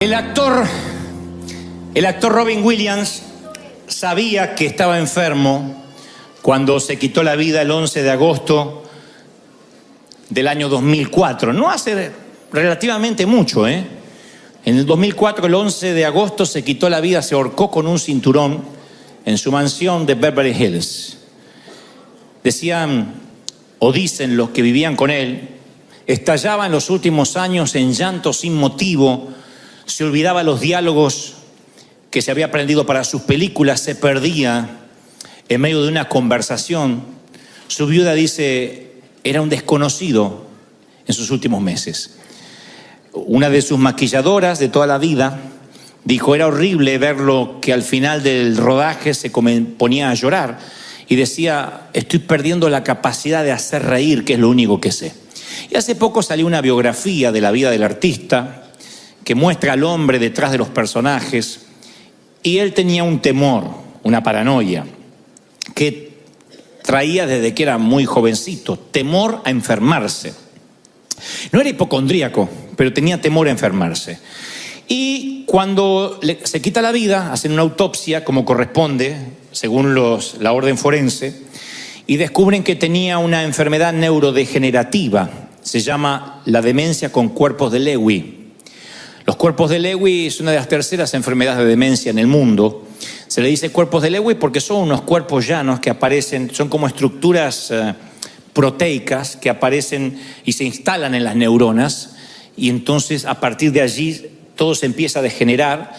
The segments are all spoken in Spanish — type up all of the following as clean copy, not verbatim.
El actor Robin Williams sabía que estaba enfermo cuando se quitó la vida el 11 de agosto del año 2004. No hace relativamente mucho, ¿eh? En el 2004, el 11 de agosto, se quitó la vida, se ahorcó con un cinturón en su mansión de Beverly Hills. Decían, o dicen los que vivían con él, estallaba en los últimos años en llanto sin motivo, se olvidaba los diálogos que se había aprendido para sus películas, se perdía en medio de una conversación. Su viuda dice, era un desconocido en sus últimos meses. Una de sus maquilladoras de toda la vida dijo, era horrible verlo que al final del rodaje se ponía a llorar y decía, estoy perdiendo la capacidad de hacer reír, que es lo único que sé. Y hace poco salió una biografía de la vida del artista que muestra al hombre detrás de los personajes, y él tenía un temor, una paranoia, que traía desde que era muy jovencito, temor a enfermarse. No era hipocondríaco, pero tenía temor a enfermarse. Y cuando se quita la vida, hacen una autopsia como corresponde, según la orden forense, y descubren que tenía una enfermedad neurodegenerativa, se llama la demencia con cuerpos de Lewy. Los cuerpos de Lewy es una de las terceras enfermedades de demencia en el mundo. Se le dice cuerpos de Lewy porque son unos cuerpos llanos que aparecen, son como estructuras proteicas que aparecen y se instalan en las neuronas, y entonces a partir de allí todo se empieza a degenerar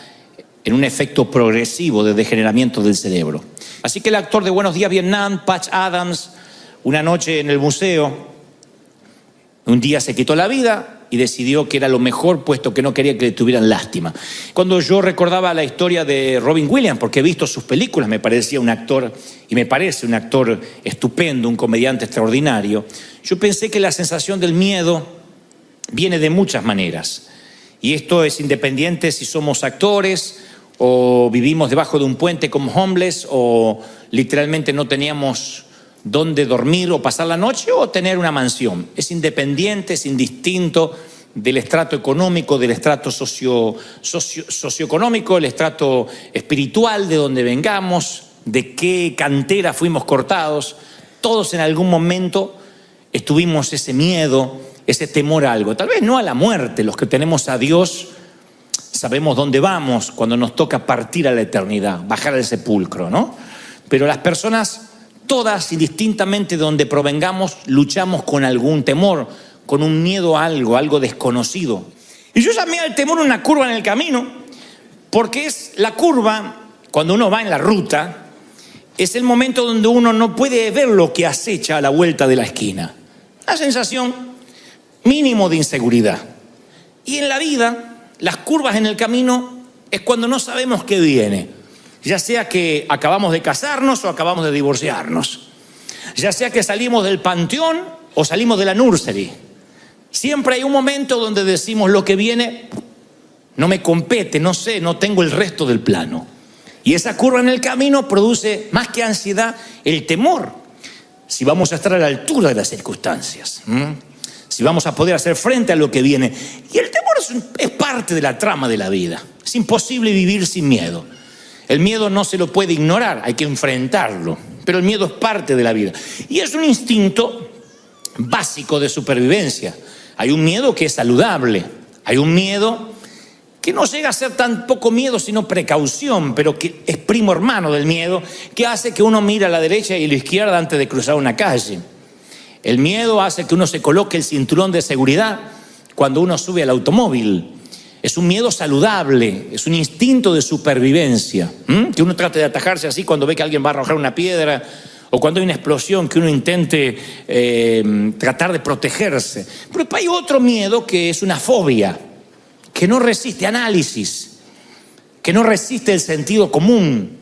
en un efecto progresivo de degeneramiento del cerebro. Así que el actor de Buenos Días Vietnam, Patch Adams, una noche en el museo, un día se quitó la vida y decidió que era lo mejor, puesto que no quería que le tuvieran lástima. Cuando yo recordaba la historia de Robin Williams, porque he visto sus películas, me parecía un actor, y me parece un actor estupendo, un comediante extraordinario, yo pensé que la sensación del miedo viene de muchas maneras. Y esto es independiente si somos actores, o vivimos debajo de un puente como homeless, o literalmente no teníamos dónde dormir o pasar la noche, o tener una mansión. Es independiente, es indistinto del estrato económico, del estrato socioeconómico, el estrato espiritual, de donde vengamos, de qué cantera fuimos cortados. Todos en algún momento estuvimos ese miedo, ese temor a algo. Tal vez no a la muerte. Los que tenemos a Dios sabemos dónde vamos cuando nos toca partir a la eternidad, bajar al sepulcro, ¿no? Pero las personas, todas, indistintamente de donde provengamos, luchamos con algún temor, con un miedo a algo desconocido. Y yo llamé al temor una curva en el camino, porque es la curva, cuando uno va en la ruta, es el momento donde uno no puede ver lo que acecha a la vuelta de la esquina. Una sensación mínimo de inseguridad. Y en la vida, las curvas en el camino es cuando no sabemos qué viene. Ya sea que acabamos de casarnos o acabamos de divorciarnos. Ya sea que salimos del panteón o salimos de la nursery. Siempre hay un momento donde decimos lo que viene no me compete, no sé, no tengo el resto del plano. Y esa curva en el camino produce más que ansiedad, el temor. Si vamos a estar a la altura de las circunstancias. Si vamos a poder hacer frente a lo que viene. Y el temor es parte de la trama de la vida. Es imposible vivir sin miedo. El miedo no se lo puede ignorar, hay que enfrentarlo. Pero el miedo es parte de la vida. Y es un instinto básico de supervivencia. Hay un miedo que es saludable. Hay un miedo que no llega a ser tan poco miedo, sino precaución, pero que es primo hermano del miedo, que hace que uno mire a la derecha y a la izquierda antes de cruzar una calle. El miedo hace que uno se coloque el cinturón de seguridad cuando uno sube al automóvil. Es un miedo saludable, es un instinto de supervivencia, que uno trate de atajarse así cuando ve que alguien va a arrojar una piedra, o cuando hay una explosión, que uno intente tratar de protegerse. Pero hay otro miedo que es una fobia, que no resiste análisis, que no resiste el sentido común.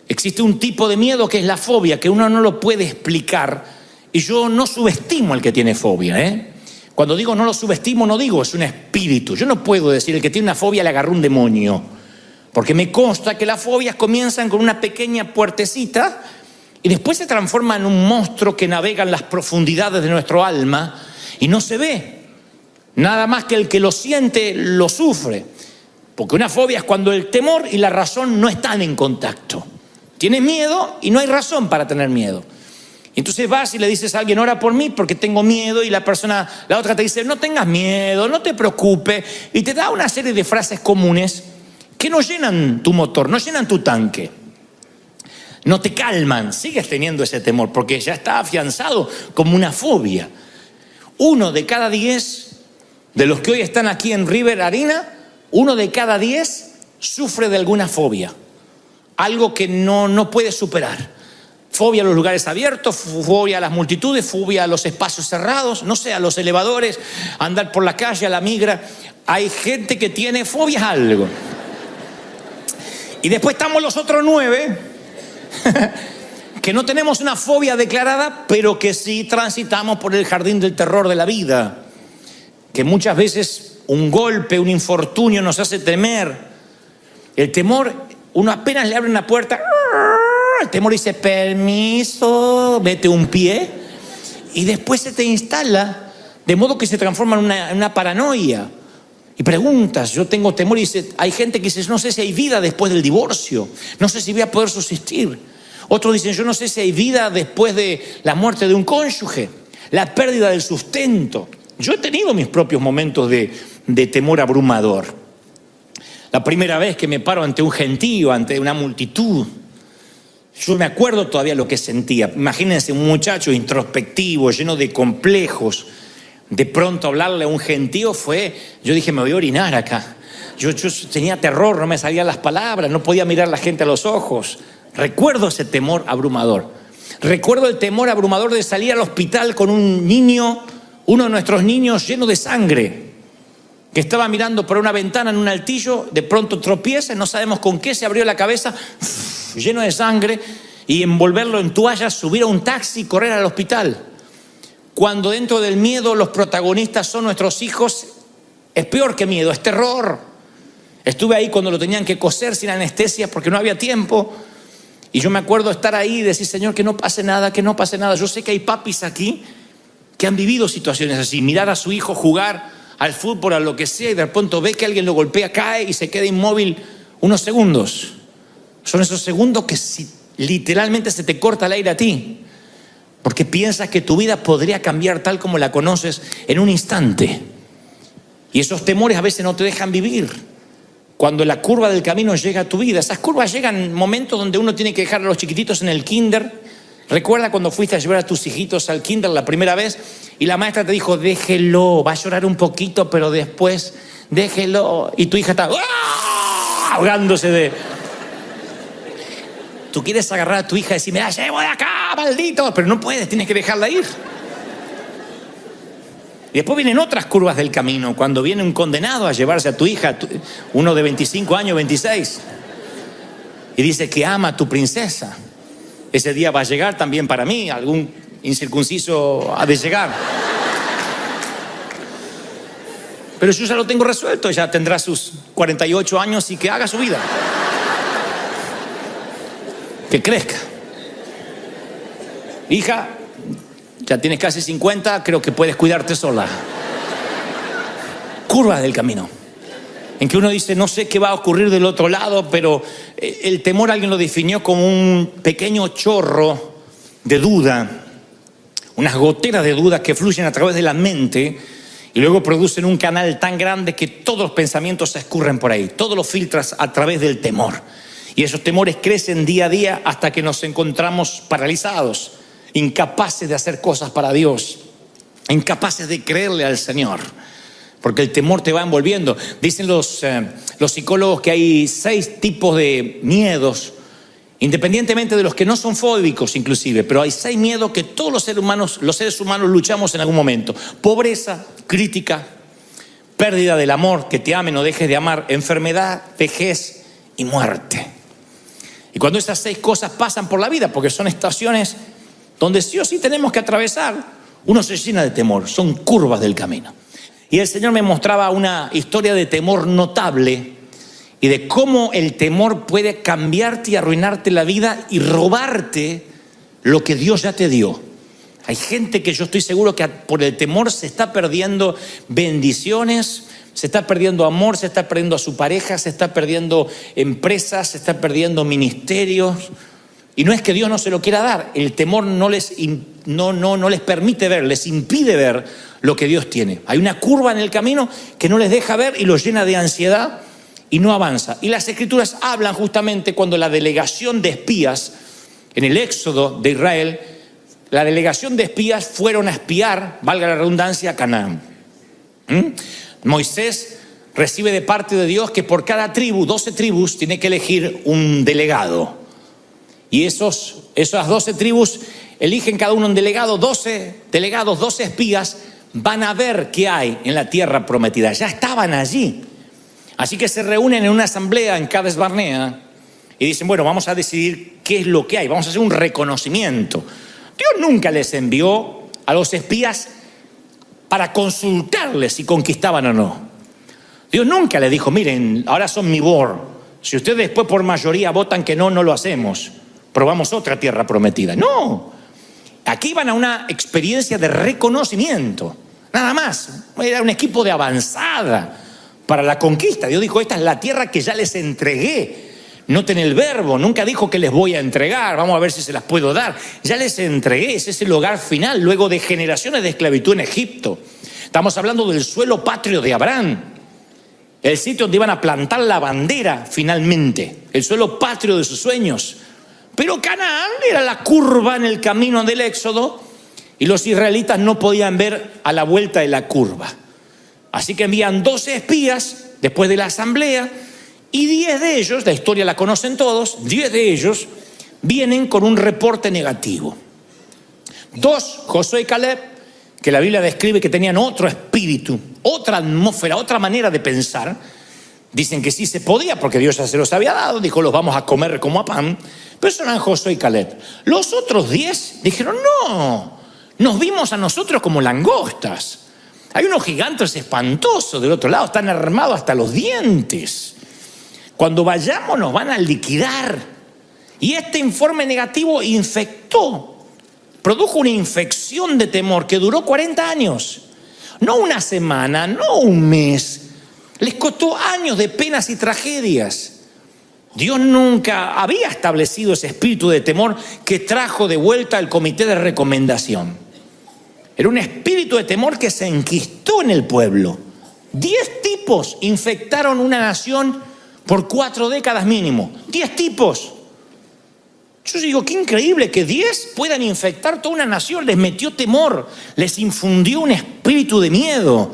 Existe un tipo de miedo que es la fobia, que uno no lo puede explicar, y yo no subestimo al que tiene fobia, Cuando digo no lo subestimo, no digo es un espíritu. Yo no puedo decir el que tiene una fobia le agarró un demonio, porque me consta que las fobias comienzan con una pequeña puertecita y después se transforman en un monstruo que navega en las profundidades de nuestro alma y no se ve. Nada más que el que lo siente lo sufre. Porque una fobia es cuando el temor y la razón no están en contacto. Tienes miedo y no hay razón para tener miedo. Entonces vas y le dices a alguien, ora por mí porque tengo miedo, y la otra te dice, no tengas miedo, no te preocupes, y te da una serie de frases comunes que no llenan tu motor, no llenan tu tanque, no te calman, sigues teniendo ese temor porque ya está afianzado como una fobia. 1 de cada 10 de los que hoy están aquí en River Arena, 1 de cada 10 sufre de alguna fobia, algo que no puede superar. Fobia a los lugares abiertos, fobia a las multitudes, fobia a los espacios cerrados, no sé, a los elevadores, a andar por la calle, a la migra. Hay gente que tiene fobias a algo. Y después estamos los otros 9, que no tenemos una fobia declarada, pero que sí transitamos por el jardín del terror de la vida. Que muchas veces un golpe, un infortunio nos hace temer. El temor, uno apenas le abre una puerta, el temor dice, permiso, mete un pie, y después se te instala, de modo que se transforma en una paranoia. Y preguntas, yo tengo temor, y dice, hay gente que dice, no sé si hay vida después del divorcio, no sé si voy a poder subsistir. Otros dicen, yo no sé si hay vida después de la muerte de un cónyuge, la pérdida del sustento. Yo he tenido mis propios momentos de temor abrumador. La primera vez que me paro ante un gentío, ante una multitud, yo me acuerdo todavía lo que sentía. Imagínense un muchacho introspectivo, lleno de complejos. De pronto hablarle a un gentío yo dije, me voy a orinar acá. Yo tenía terror, no me salían las palabras, no podía mirar a la gente a los ojos. Recuerdo ese temor abrumador. Recuerdo el temor abrumador de salir al hospital con un niño, uno de nuestros niños lleno de sangre, que estaba mirando por una ventana en un altillo, de pronto tropieza, no sabemos con qué, se abrió la cabeza, lleno de sangre, y envolverlo en toallas, subir a un taxi y correr al hospital. Cuando dentro del miedo los protagonistas son nuestros hijos, es peor que miedo, es terror. Estuve ahí cuando lo tenían que coser sin anestesia porque no había tiempo, y yo me acuerdo estar ahí y decir, Señor, que no pase nada, que no pase nada. Yo sé que hay papis aquí que han vivido situaciones así, mirar a su hijo jugar al fútbol, a lo que sea, y de pronto ve que alguien lo golpea, cae y se queda inmóvil unos segundos. Son esos segundos que literalmente se te corta el aire a ti, porque piensas que tu vida podría cambiar tal como la conoces en un instante. Y esos temores a veces no te dejan vivir. Cuando la curva del camino llega a tu vida, esas curvas llegan en momentos donde uno tiene que dejar a los chiquititos en el kinder. Recuerda cuando fuiste a llevar a tus hijitos al kinder la primera vez y la maestra te dijo, déjelo, va a llorar un poquito, pero después déjelo. Y tu hija está ahogándose de... Tú quieres agarrar a tu hija y decir, me la llevo de acá, maldito, pero no puedes, tienes que dejarla ir. Y después vienen otras curvas del camino, cuando viene un condenado a llevarse a tu hija, uno de 25 años, 26, y dice que ama a tu princesa. Ese día va a llegar también para mí, algún incircunciso ha de llegar. Pero yo ya lo tengo resuelto, ya tendrá sus 48 años y que haga su vida. Que crezca. Hija, ya tienes casi 50, creo que puedes cuidarte sola. Curvas del camino, en que uno dice, no sé qué va a ocurrir del otro lado, pero el temor alguien lo definió como un pequeño chorro de duda, unas goteras de duda que fluyen a través de la mente y luego producen un canal tan grande que todos los pensamientos se escurren por ahí, todos los filtras a través del temor. Y esos temores crecen día a día hasta que nos encontramos paralizados, incapaces de hacer cosas para Dios, incapaces de creerle al Señor, porque el temor te va envolviendo. Dicen los psicólogos que hay 6 tipos de miedos, independientemente de los que no son fóbicos inclusive, pero hay 6 miedos que todos los seres humanos luchamos en algún momento: pobreza, crítica, pérdida del amor, que te amen o dejes de amar, enfermedad, vejez y muerte. Y cuando esas 6 cosas pasan por la vida, porque son estaciones donde sí o sí tenemos que atravesar, uno se llena de temor, son curvas del camino. Y el Señor me mostraba una historia de temor notable y de cómo el temor puede cambiarte y arruinarte la vida y robarte lo que Dios ya te dio. Hay gente que yo estoy seguro que por el temor se está perdiendo bendiciones, Se está perdiendo amor, se está perdiendo a su pareja, se está perdiendo empresas, se está perdiendo ministerios. Y no es que Dios no se lo quiera dar, el temor no les permite ver, les impide ver lo que Dios tiene. Hay una curva en el camino que no les deja ver y los llena de ansiedad y no avanza. Y las Escrituras hablan justamente cuando la delegación de espías, en el éxodo de Israel, la delegación de espías fueron a espiar, valga la redundancia, a Canaán. Moisés recibe de parte de Dios que por cada tribu, 12 tribus, tiene que elegir un delegado. Y esas 12 tribus eligen cada uno un delegado, 12 delegados, 12 espías, van a ver qué hay en la tierra prometida. Ya estaban allí. Así que se reúnen en una asamblea en Cades Barnea y dicen, bueno, vamos a decidir qué es lo que hay, vamos a hacer un reconocimiento. Dios nunca les envió a los espías para consultarles si conquistaban o no. Dios nunca les dijo, miren, ahora son mi board. Si ustedes después por mayoría votan que no, no lo hacemos. Probamos otra tierra prometida. No, aquí van a una experiencia de reconocimiento, nada más. Era un equipo de avanzada para la conquista. Dios dijo, esta es la tierra que ya les entregué. Noten el verbo, nunca dijo que les voy a entregar, vamos a ver si se las puedo dar. Ya les entregué, ese es el hogar final, luego de generaciones de esclavitud en Egipto. Estamos hablando del suelo patrio de Abraham, el sitio donde iban a plantar la bandera finalmente, el suelo patrio de sus sueños. Pero Canaán era la curva en el camino del Éxodo y los israelitas no podían ver a la vuelta de la curva. Así que envían 12 espías después de la asamblea y 10 de ellos, la historia la conocen todos, 10 de ellos vienen con un reporte negativo. 2, Josué y Caleb, que la Biblia describe que tenían otro espíritu, otra atmósfera, otra manera de pensar. Dicen que sí se podía porque Dios ya se los había dado, dijo los vamos a comer como a pan, pero eso eran Josué y Caleb. Los otros 10 dijeron no, nos vimos a nosotros como langostas. Hay unos gigantes espantosos del otro lado, están armados hasta los dientes. Cuando vayamos nos van a liquidar. Y este informe negativo produjo una infección de temor que duró 40 años. No una semana, no un mes. Les costó años de penas y tragedias. Dios nunca había establecido ese espíritu de temor que trajo de vuelta al comité de recomendación. Era un espíritu de temor que se enquistó en el pueblo. 10 tipos infectaron una nación por 4 décadas mínimo. 10 tipos. Yo digo, qué increíble que 10 puedan infectar toda una nación. Les metió temor, les infundió un espíritu de miedo.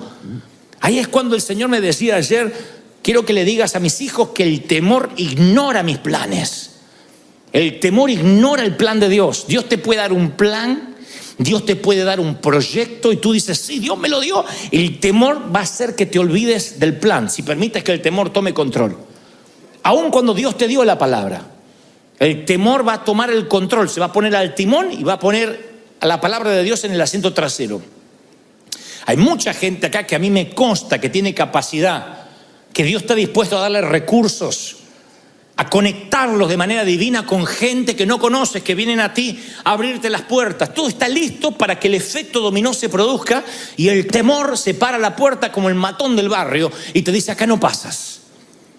Ahí es cuando el Señor me decía ayer, quiero que le digas a mis hijos que el temor ignora mis planes. El temor ignora el plan de Dios. Dios te puede dar un plan, Dios te puede dar un proyecto y tú dices, sí, Dios me lo dio. El temor va a hacer que te olvides del plan, si permites que el temor tome control. Aun cuando Dios te dio la palabra, el temor va a tomar el control, se va a poner al timón y va a poner a la palabra de Dios en el asiento trasero. Hay mucha gente acá que a mí me consta que tiene capacidad, que Dios está dispuesto a darle recursos, a conectarlos de manera divina con gente que no conoces, que vienen a ti a abrirte las puertas. Todo está listo para que el efecto dominó se produzca y el temor se para la puerta como el matón del barrio y te dice, acá no pasas.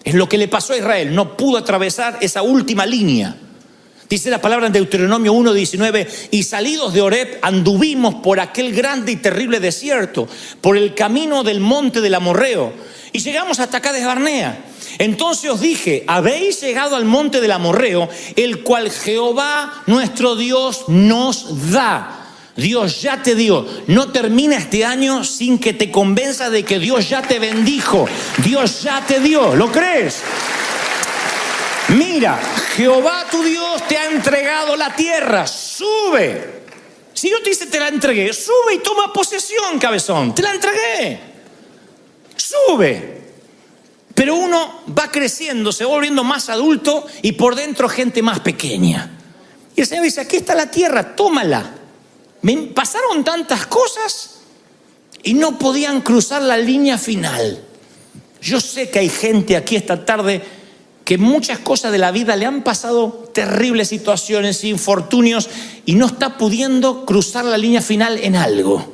Es lo que le pasó a Israel, no pudo atravesar esa última línea. Dice la palabra en Deuteronomio 1:19, y salidos de Horeb anduvimos por aquel grande y terrible desierto, por el camino del monte del Amorreo, y llegamos hasta Cades Barnea. Entonces os dije, habéis llegado al monte del Amorreo, el cual Jehová nuestro Dios nos da. Dios ya te dio. No termina este año sin que te convenza de que Dios ya te bendijo. Dios ya te dio. ¿Lo crees? Mira, Jehová tu Dios te ha entregado la tierra. Sube. Si Dios te dice te la entregué, sube y toma posesión, cabezón. Te la entregué. Sube. Pero uno va creciendo, se va volviendo más adulto y por dentro gente más pequeña. Y el Señor dice, aquí está la tierra, tómala. Me pasaron tantas cosas y no podían cruzar la línea final. Yo sé que hay gente aquí esta tarde que muchas cosas de la vida le han pasado terribles situaciones, infortunios, y no está pudiendo cruzar la línea final en algo.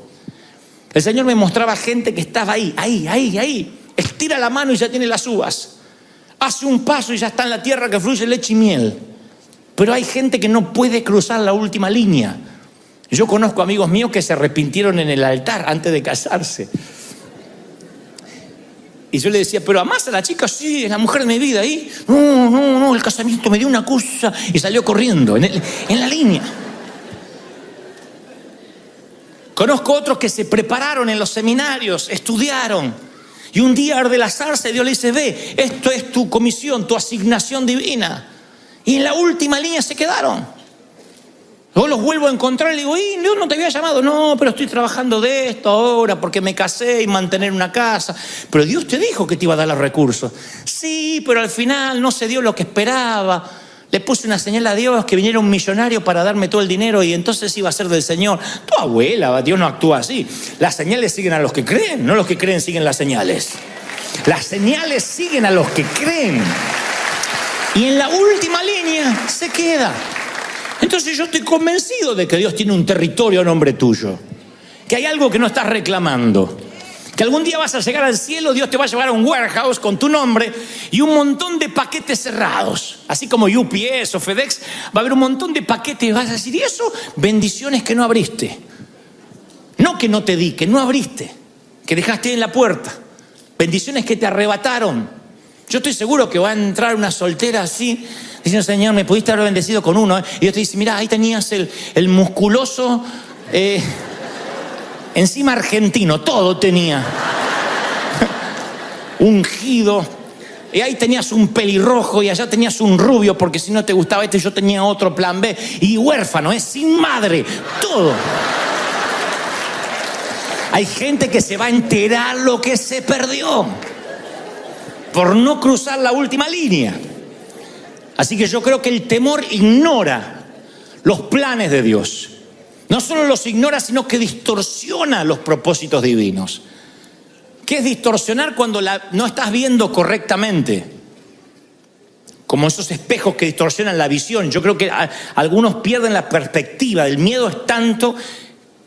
El Señor me mostraba gente que estaba ahí, Estira la mano y ya tiene las uvas. Hace un paso y ya está en la tierra que fluye leche y miel. Pero hay gente que no puede cruzar la última línea. Yo conozco amigos míos que se arrepintieron en el altar antes de casarse. Y yo le decía, ¿pero amás a la chica? Sí, es la mujer de mi vida. ¿Y? No, el casamiento me dio una cosa. Y salió corriendo en la línea. Conozco otros que se prepararon en los seminarios, estudiaron. Y un día arde la zarza y Dios le dice, ve, esto es tu comisión, tu asignación divina. Y en la última línea se quedaron. Luego los vuelvo a encontrar y le digo, Dios no te había llamado. No, pero estoy trabajando de esto ahora porque me casé y mantener una casa. Pero Dios te dijo que te iba a dar los recursos. Sí, pero al final no se dio lo que esperaba. Le puse una señal a Dios que viniera un millonario para darme todo el dinero y entonces iba a ser del Señor. Tu abuela, Dios no actúa así. Las señales siguen a los que creen, no los que creen siguen las señales. Las señales siguen a los que creen. Y en la última línea se queda. Entonces yo estoy convencido de que Dios tiene un territorio a nombre tuyo. Que hay algo que no estás reclamando. Que algún día vas a llegar al cielo, Dios te va a llevar a un warehouse con tu nombre y un montón de paquetes cerrados. Así como UPS o FedEx, va a haber un montón de paquetes y vas a decir, ¿y eso? Bendiciones que no abriste. No que no te di, que no abriste. Que dejaste en la puerta. Bendiciones que te arrebataron. Yo estoy seguro que va a entrar una soltera así, diciendo, Señor, me pudiste haber bendecido con uno. Y Dios te dice, mira, ahí tenías el musculoso... encima argentino, todo tenía. Ungido. Y ahí tenías un pelirrojo y allá tenías un rubio, porque si no te gustaba este, yo tenía otro plan B. Y huérfano, sin madre, todo. Hay gente que se va a enterar lo que se perdió por no cruzar la última línea. Así que yo creo que el temor ignora los planes de Dios. No solo los ignora, sino que distorsiona los propósitos divinos. ¿Qué es distorsionar cuando no estás viendo correctamente? Como esos espejos que distorsionan la visión. Yo creo que algunos pierden la perspectiva. El miedo es tanto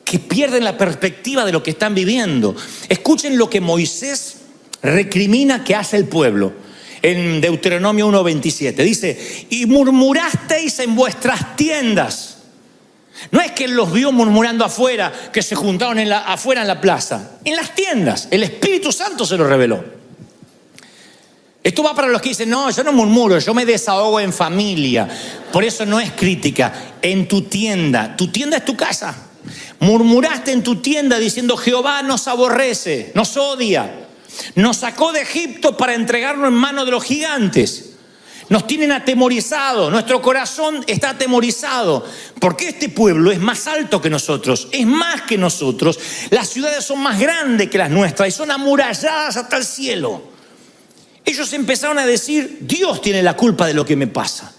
que pierden la perspectiva de lo que están viviendo. Escuchen lo que Moisés recrimina que hace el pueblo. En Deuteronomio 1:27 dice, y murmurasteis en vuestras tiendas. No es que él los vio murmurando afuera, que se juntaron afuera en la plaza. En las tiendas, el Espíritu Santo se lo reveló. Esto va para los que dicen, no, yo no murmuro, yo me desahogo en familia. Por eso no es crítica. En tu tienda es tu casa. Murmuraste en tu tienda diciendo, Jehová nos aborrece, nos odia. Nos sacó de Egipto para entregarnos en manos de los gigantes. Nos tienen atemorizados, nuestro corazón está atemorizado, porque este pueblo es más alto que nosotros, es más que nosotros. Las ciudades son más grandes que las nuestras y son amuralladas hasta el cielo. Ellos empezaron a decir, Dios tiene la culpa de lo que me pasa.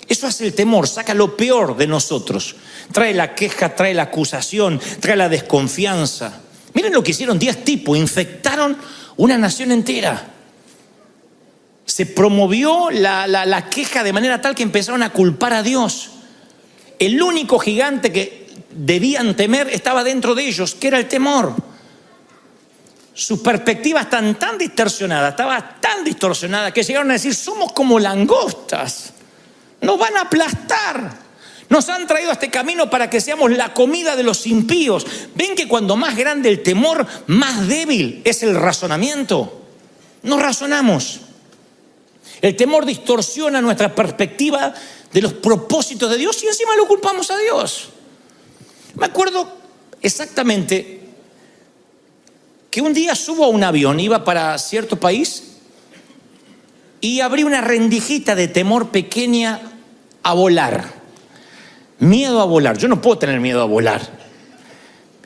Eso hace el temor, saca lo peor de nosotros. Trae la queja, trae la acusación, trae la desconfianza. Miren lo que hicieron 10 tipos, infectaron una nación entera. Se promovió la queja de manera tal que empezaron a culpar a Dios. El único gigante que debían temer estaba dentro de ellos, que era el temor. Sus perspectivas están tan distorsionadas, estaba tan distorsionada que llegaron a decir, somos como langostas, nos van a aplastar. Nos han traído a este camino para que seamos la comida de los impíos. ¿Ven que cuando más grande el temor, más débil es el razonamiento? No razonamos. El temor distorsiona nuestra perspectiva de los propósitos de Dios y encima lo culpamos a Dios. Me acuerdo exactamente que un día subo a un avión, iba para cierto país y abrí una rendijita de temor pequeña a volar. Miedo a volar. Yo no puedo tener miedo a volar.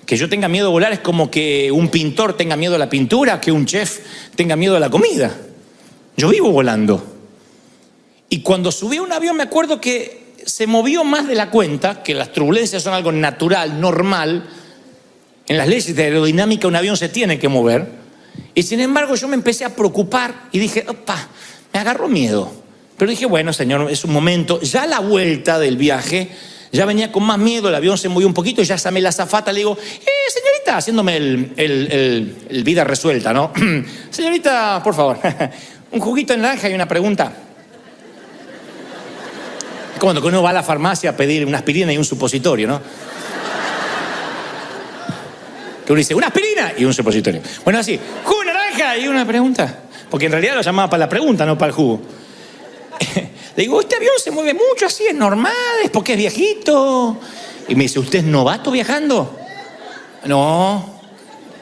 Que yo tenga miedo a volar es como que un pintor tenga miedo a la pintura, que un chef tenga miedo a la comida. Yo vivo volando. Y cuando subí a un avión me acuerdo que se movió más de la cuenta, que las turbulencias son algo natural, normal. En las leyes de aerodinámica un avión se tiene que mover. Y sin embargo yo me empecé a preocupar y dije, opa, me agarró miedo. Pero dije, bueno, Señor, es un momento. Ya a la vuelta del viaje Ya venía con más miedo, el avión se movió un poquito y ya llamé a la azafata, le digo, señorita, haciéndome el vida resuelta, ¿no? Señorita, por favor, un juguito de naranja y una pregunta. Es como cuando uno va a la farmacia a pedir una aspirina y un supositorio, ¿no? Que uno dice, una aspirina y un supositorio. Bueno, así, jugo de naranja y una pregunta. Porque en realidad lo llamaba para la pregunta, no para el jugo. Le digo, este avión se mueve mucho así, es normal, es porque es viejito. Y me dice, ¿usted es novato viajando? No,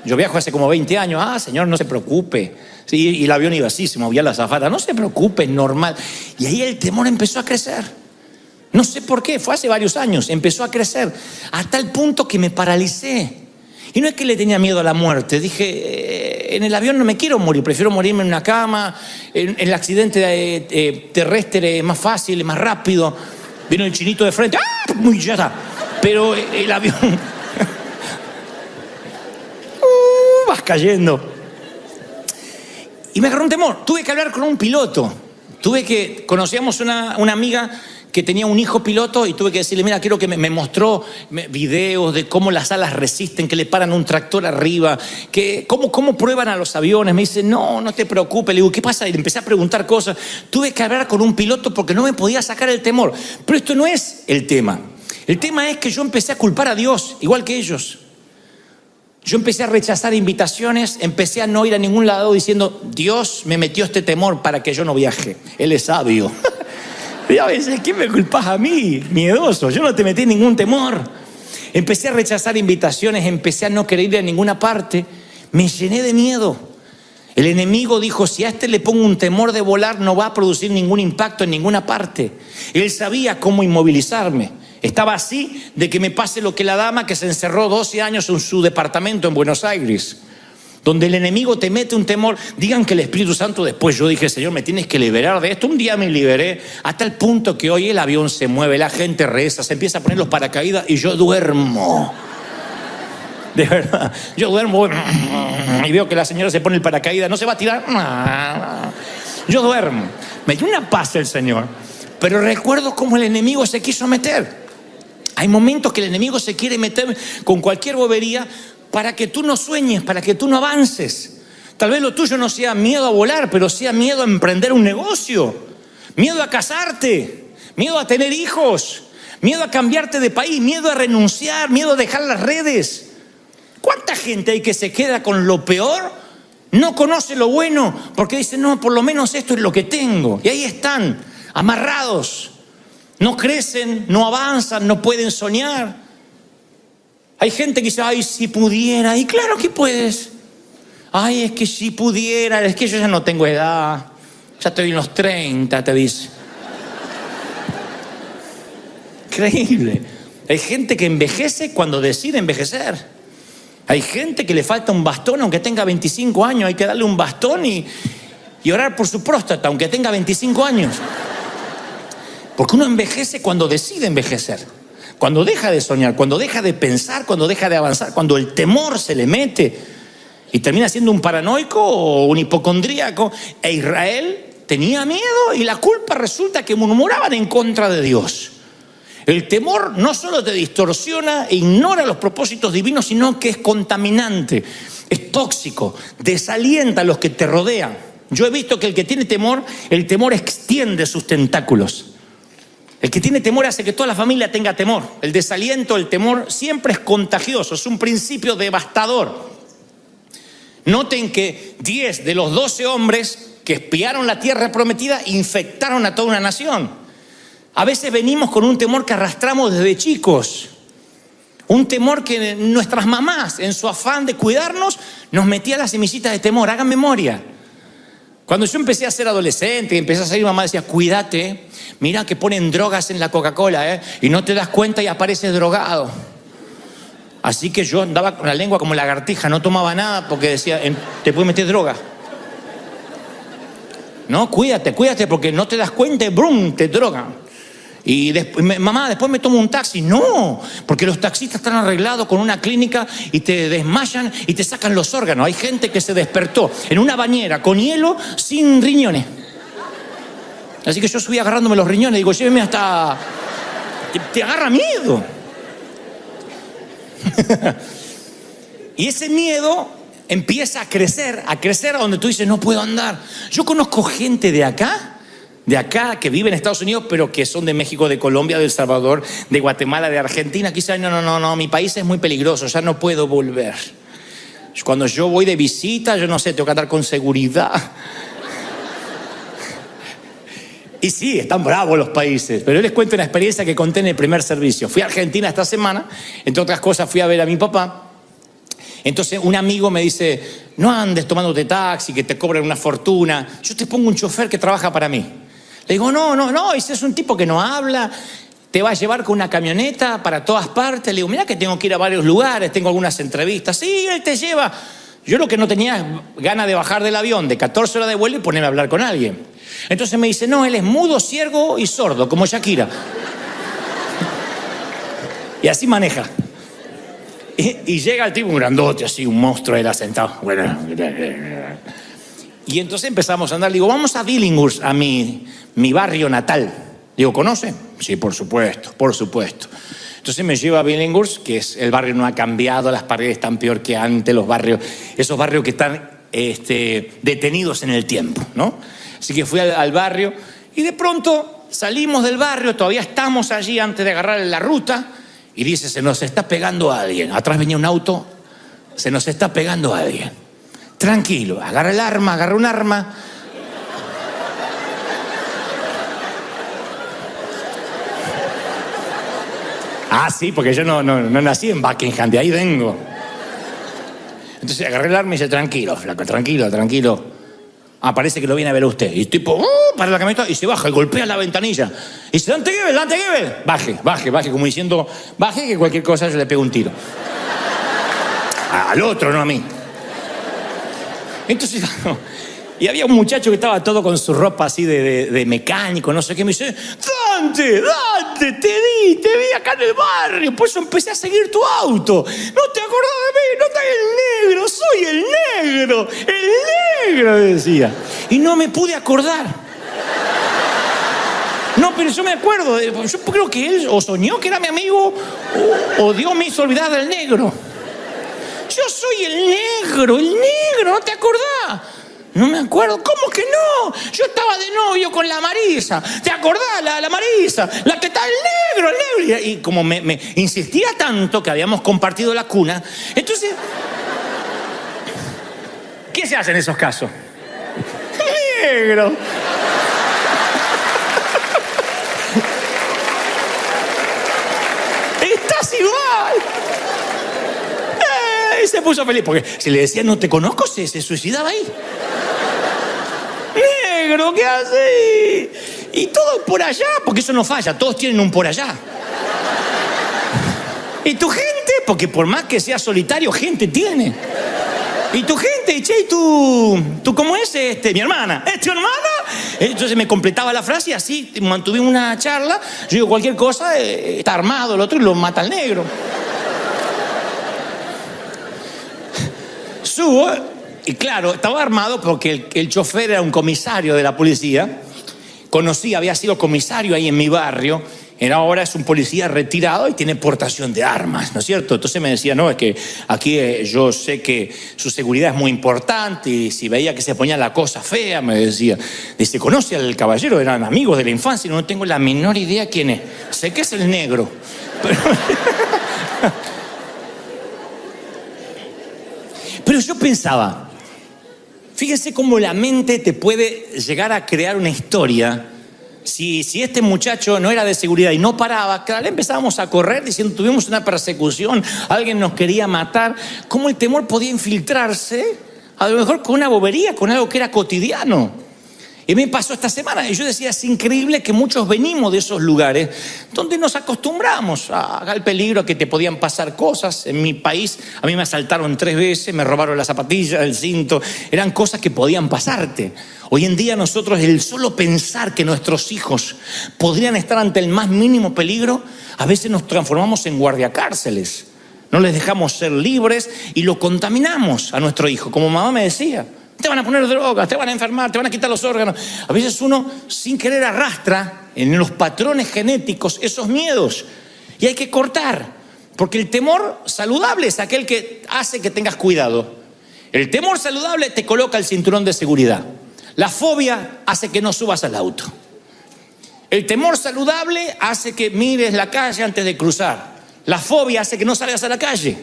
yo viajo hace como 20 años. Ah, señor, no se preocupe. Sí, y el avión iba así, se movía la azafata. No se preocupe, es normal. Y ahí el temor empezó a crecer. No sé por qué, fue hace varios años, empezó a crecer. Hasta el punto que me paralicé. Y no es que le tenía miedo a la muerte. Dije, en el avión no me quiero morir, prefiero morirme en una cama. En el accidente terrestre es más fácil, es más rápido. Vino el chinito de frente, ¡ah! Muy ya está. Pero el avión vas cayendo. Y me agarró un temor. Tuve que hablar con un piloto. Conocíamos una amiga que tenía un hijo piloto y tuve que decirle, mira, quiero que me mostró videos de cómo las alas resisten, que le paran un tractor arriba, que cómo prueban a los aviones. Me dice, no te preocupes. Le digo, ¿qué pasa? Y le empecé a preguntar cosas. Tuve que hablar con un piloto porque no me podía sacar el temor. Pero esto no es el tema. El tema es que yo empecé a culpar a Dios, igual que ellos. Yo empecé a rechazar invitaciones, empecé a no ir a ningún lado diciendo, Dios me metió este temor para que yo no viaje. Él es sabio. Y a veces, ¿qué me culpas a mí? Miedoso, yo no te metí ningún temor. Empecé a rechazar invitaciones, empecé a no querer ir a ninguna parte. Me llené de miedo. El enemigo dijo, si a este le pongo un temor de volar, no va a producir ningún impacto en ninguna parte. Él sabía cómo inmovilizarme. Estaba así de que me pase lo que la dama que se encerró 12 años en su departamento en Buenos Aires, donde el enemigo te mete un temor. Digan que el Espíritu Santo después, yo dije, Señor, me tienes que liberar de esto. Un día me liberé, hasta el punto que hoy el avión se mueve, la gente reza, se empieza a poner los paracaídas y yo duermo. De verdad, yo duermo y veo que la señora se pone el paracaídas, no se va a tirar. Yo duermo. Me dio una paz el Señor, pero recuerdo cómo el enemigo se quiso meter. Hay momentos que el enemigo se quiere meter con cualquier bobería para que tú no sueñes, para que tú no avances. Tal vez lo tuyo no sea miedo a volar, pero sea miedo a emprender un negocio, miedo a casarte, miedo a tener hijos, miedo a cambiarte de país, miedo a renunciar, miedo a dejar las redes. ¿Cuánta gente hay que se queda con lo peor? No conoce lo bueno porque dice, no, por lo menos esto es lo que tengo. Y ahí están, amarrados. No crecen, no avanzan, no pueden soñar. Hay gente que dice, ay, si pudiera. Y claro que puedes. Ay, es que si pudiera, es que yo ya no tengo edad. Ya estoy en los 30, te dice. Increíble. Hay gente que envejece cuando decide envejecer. Hay gente que le falta un bastón aunque tenga 25 años. Hay que darle un bastón y orar por su próstata aunque tenga 25 años. Porque uno envejece cuando decide envejecer, cuando deja de soñar, cuando deja de pensar, cuando deja de avanzar, cuando el temor se le mete y termina siendo un paranoico o un hipocondríaco. E Israel tenía miedo y la culpa resulta que murmuraban en contra de Dios. El temor no solo te distorsiona e ignora los propósitos divinos, sino que es contaminante, es tóxico, desalienta a los que te rodean. Yo he visto que el que tiene temor, el temor extiende sus tentáculos. El que tiene temor hace que toda la familia tenga temor. El desaliento, el temor siempre es contagioso, es un principio devastador. Noten que 10 de los 12 hombres que espiaron la tierra prometida infectaron a toda una nación. A veces venimos con un temor que arrastramos desde chicos. Un temor que nuestras mamás, en su afán de cuidarnos, nos metían las semillitas de temor. Hagan memoria. Cuando yo empecé a ser adolescente y empecé a salir, mamá decía, cuídate, mira que ponen drogas en la Coca-Cola, y no te das cuenta y apareces drogado. Así que yo andaba con la lengua como lagartija, no tomaba nada porque decía, te puede meter droga. No, cuídate porque no te das cuenta y brum, te drogan. Y después, mamá, después me tomo un taxi. No, porque los taxistas están arreglados con una clínica y te desmayan y te sacan los órganos. Hay gente que se despertó en una bañera con hielo sin riñones. Así que yo subí agarrándome los riñones y digo, lléveme hasta te agarra miedo. Y ese miedo empieza a crecer a donde tú dices, no puedo andar. Yo conozco gente de acá, que vive en Estados Unidos, pero que son de México, de Colombia, de El Salvador, de Guatemala, de Argentina, que dicen, no, mi país es muy peligroso, ya no puedo volver. Cuando yo voy de visita, yo no sé, tengo que andar con seguridad. Y sí, están bravos los países, pero yo les cuento una experiencia que conté en el primer servicio. Fui a Argentina esta semana, entre otras cosas fui a ver a mi papá. Entonces un amigo me dice, no andes tomándote taxi, que te cobran una fortuna. Yo te pongo un chofer que trabaja para mí. Le digo, no, ese es un tipo que no habla, te va a llevar con una camioneta para todas partes. Le digo, mira que tengo que ir a varios lugares, tengo algunas entrevistas. Sí, él te lleva. Yo lo que no tenía es ganas de bajar del avión de 14 horas de vuelo y ponerme a hablar con alguien. Entonces me dice, no, él es mudo, ciego y sordo, como Shakira. Y así maneja. Y llega el tipo, un grandote, así, un monstruo, él sentado. Bueno. Y entonces empezamos a andar. Le digo, vamos a Billinghurst, a mi barrio natal. Digo, ¿conoce? Sí, por supuesto. Entonces me lleva a Billinghurst, que es el barrio no ha cambiado, las paredes están peor que antes, esos barrios que están detenidos en el tiempo, ¿no? Así que fui al barrio y de pronto salimos del barrio, todavía estamos allí antes de agarrar la ruta y dice, se nos está pegando a alguien. Atrás venía un auto, se nos está pegando a alguien. Tranquilo, agarra un arma. Ah, sí, porque yo no nací en Buckingham, de ahí vengo. Entonces agarré el arma y dice, tranquilo, flaco, tranquilo. Ah, parece que lo viene a ver usted. Y el tipo, para la camioneta y se baja y golpea la ventanilla. Y dice, Dante Gebel. Baje, como diciendo, baje que cualquier cosa yo le pego un tiro. Al otro, no a mí. Entonces, y había un muchacho que estaba todo con su ropa así de mecánico, no sé qué, me dice, Dante, te vi acá en el barrio, por eso empecé a seguir tu auto. No te acordás de mí, no estás el negro, soy el negro, decía. Y no me pude acordar. No, pero yo me acuerdo, yo creo que él o soñó que era mi amigo o Dios me hizo olvidar del negro. Yo soy el negro, ¿no te acordás? No me acuerdo, ¿cómo que no? Yo estaba de novio con la Marisa, ¿te acordás? La Marisa, la que está el negro. Y como me insistía tanto que habíamos compartido la cuna, entonces, ¿qué se hace en esos casos? Negro. Estás igual. Y se puso feliz, porque si le decía no te conozco, se suicidaba ahí. Negro, ¿qué haces? Y todo por allá, porque eso no falla, todos tienen un por allá. Y tu gente, porque por más que sea solitario, gente tiene. Y tu gente, y che, ¿y tú cómo es? Mi hermana. ¿Es tu hermana? Entonces me completaba la frase y así mantuvimos una charla. Yo digo, cualquier cosa, está armado el otro y lo mata al negro. Subo, y claro, estaba armado porque el chofer era un comisario de la policía. Había sido comisario ahí en mi barrio. Ahora es un policía retirado y tiene portación de armas, ¿no es cierto? Entonces me decía, no, es que aquí yo sé que su seguridad es muy importante y si veía que se ponía la cosa fea, me decía. Dice, ¿conoce al caballero? Eran amigos de la infancia y no tengo la menor idea quién es. Sé que es el negro. Pero yo pensaba, fíjense cómo la mente te puede llegar a crear una historia. Si este muchacho no era de seguridad y no paraba, claro, empezábamos a correr diciendo, tuvimos una persecución, alguien nos quería matar. ¿Cómo el temor podía infiltrarse? A lo mejor con una bobería, con algo que era cotidiano. Y me pasó esta semana y yo decía, es increíble que muchos venimos de esos lugares donde nos acostumbramos al peligro, a que te podían pasar cosas. En mi país a mí me asaltaron 3 veces, me robaron las zapatillas, el cinto, eran cosas que podían pasarte. Hoy en día nosotros, el solo pensar que nuestros hijos podrían estar ante el más mínimo peligro, a veces nos transformamos en guardiacárceles. No les dejamos ser libres y lo contaminamos a nuestro hijo. Como mamá me decía, Te van a poner drogas, te van a enfermar, te van a quitar los órganos. A veces uno sin querer arrastra en los patrones genéticos esos miedos y hay que cortar, porque el temor saludable es aquel que hace que tengas cuidado. El temor saludable te coloca el cinturón de seguridad. La fobia hace que no subas al auto. El temor saludable hace que mires la calle antes de cruzar. La fobia hace que no salgas a la calle.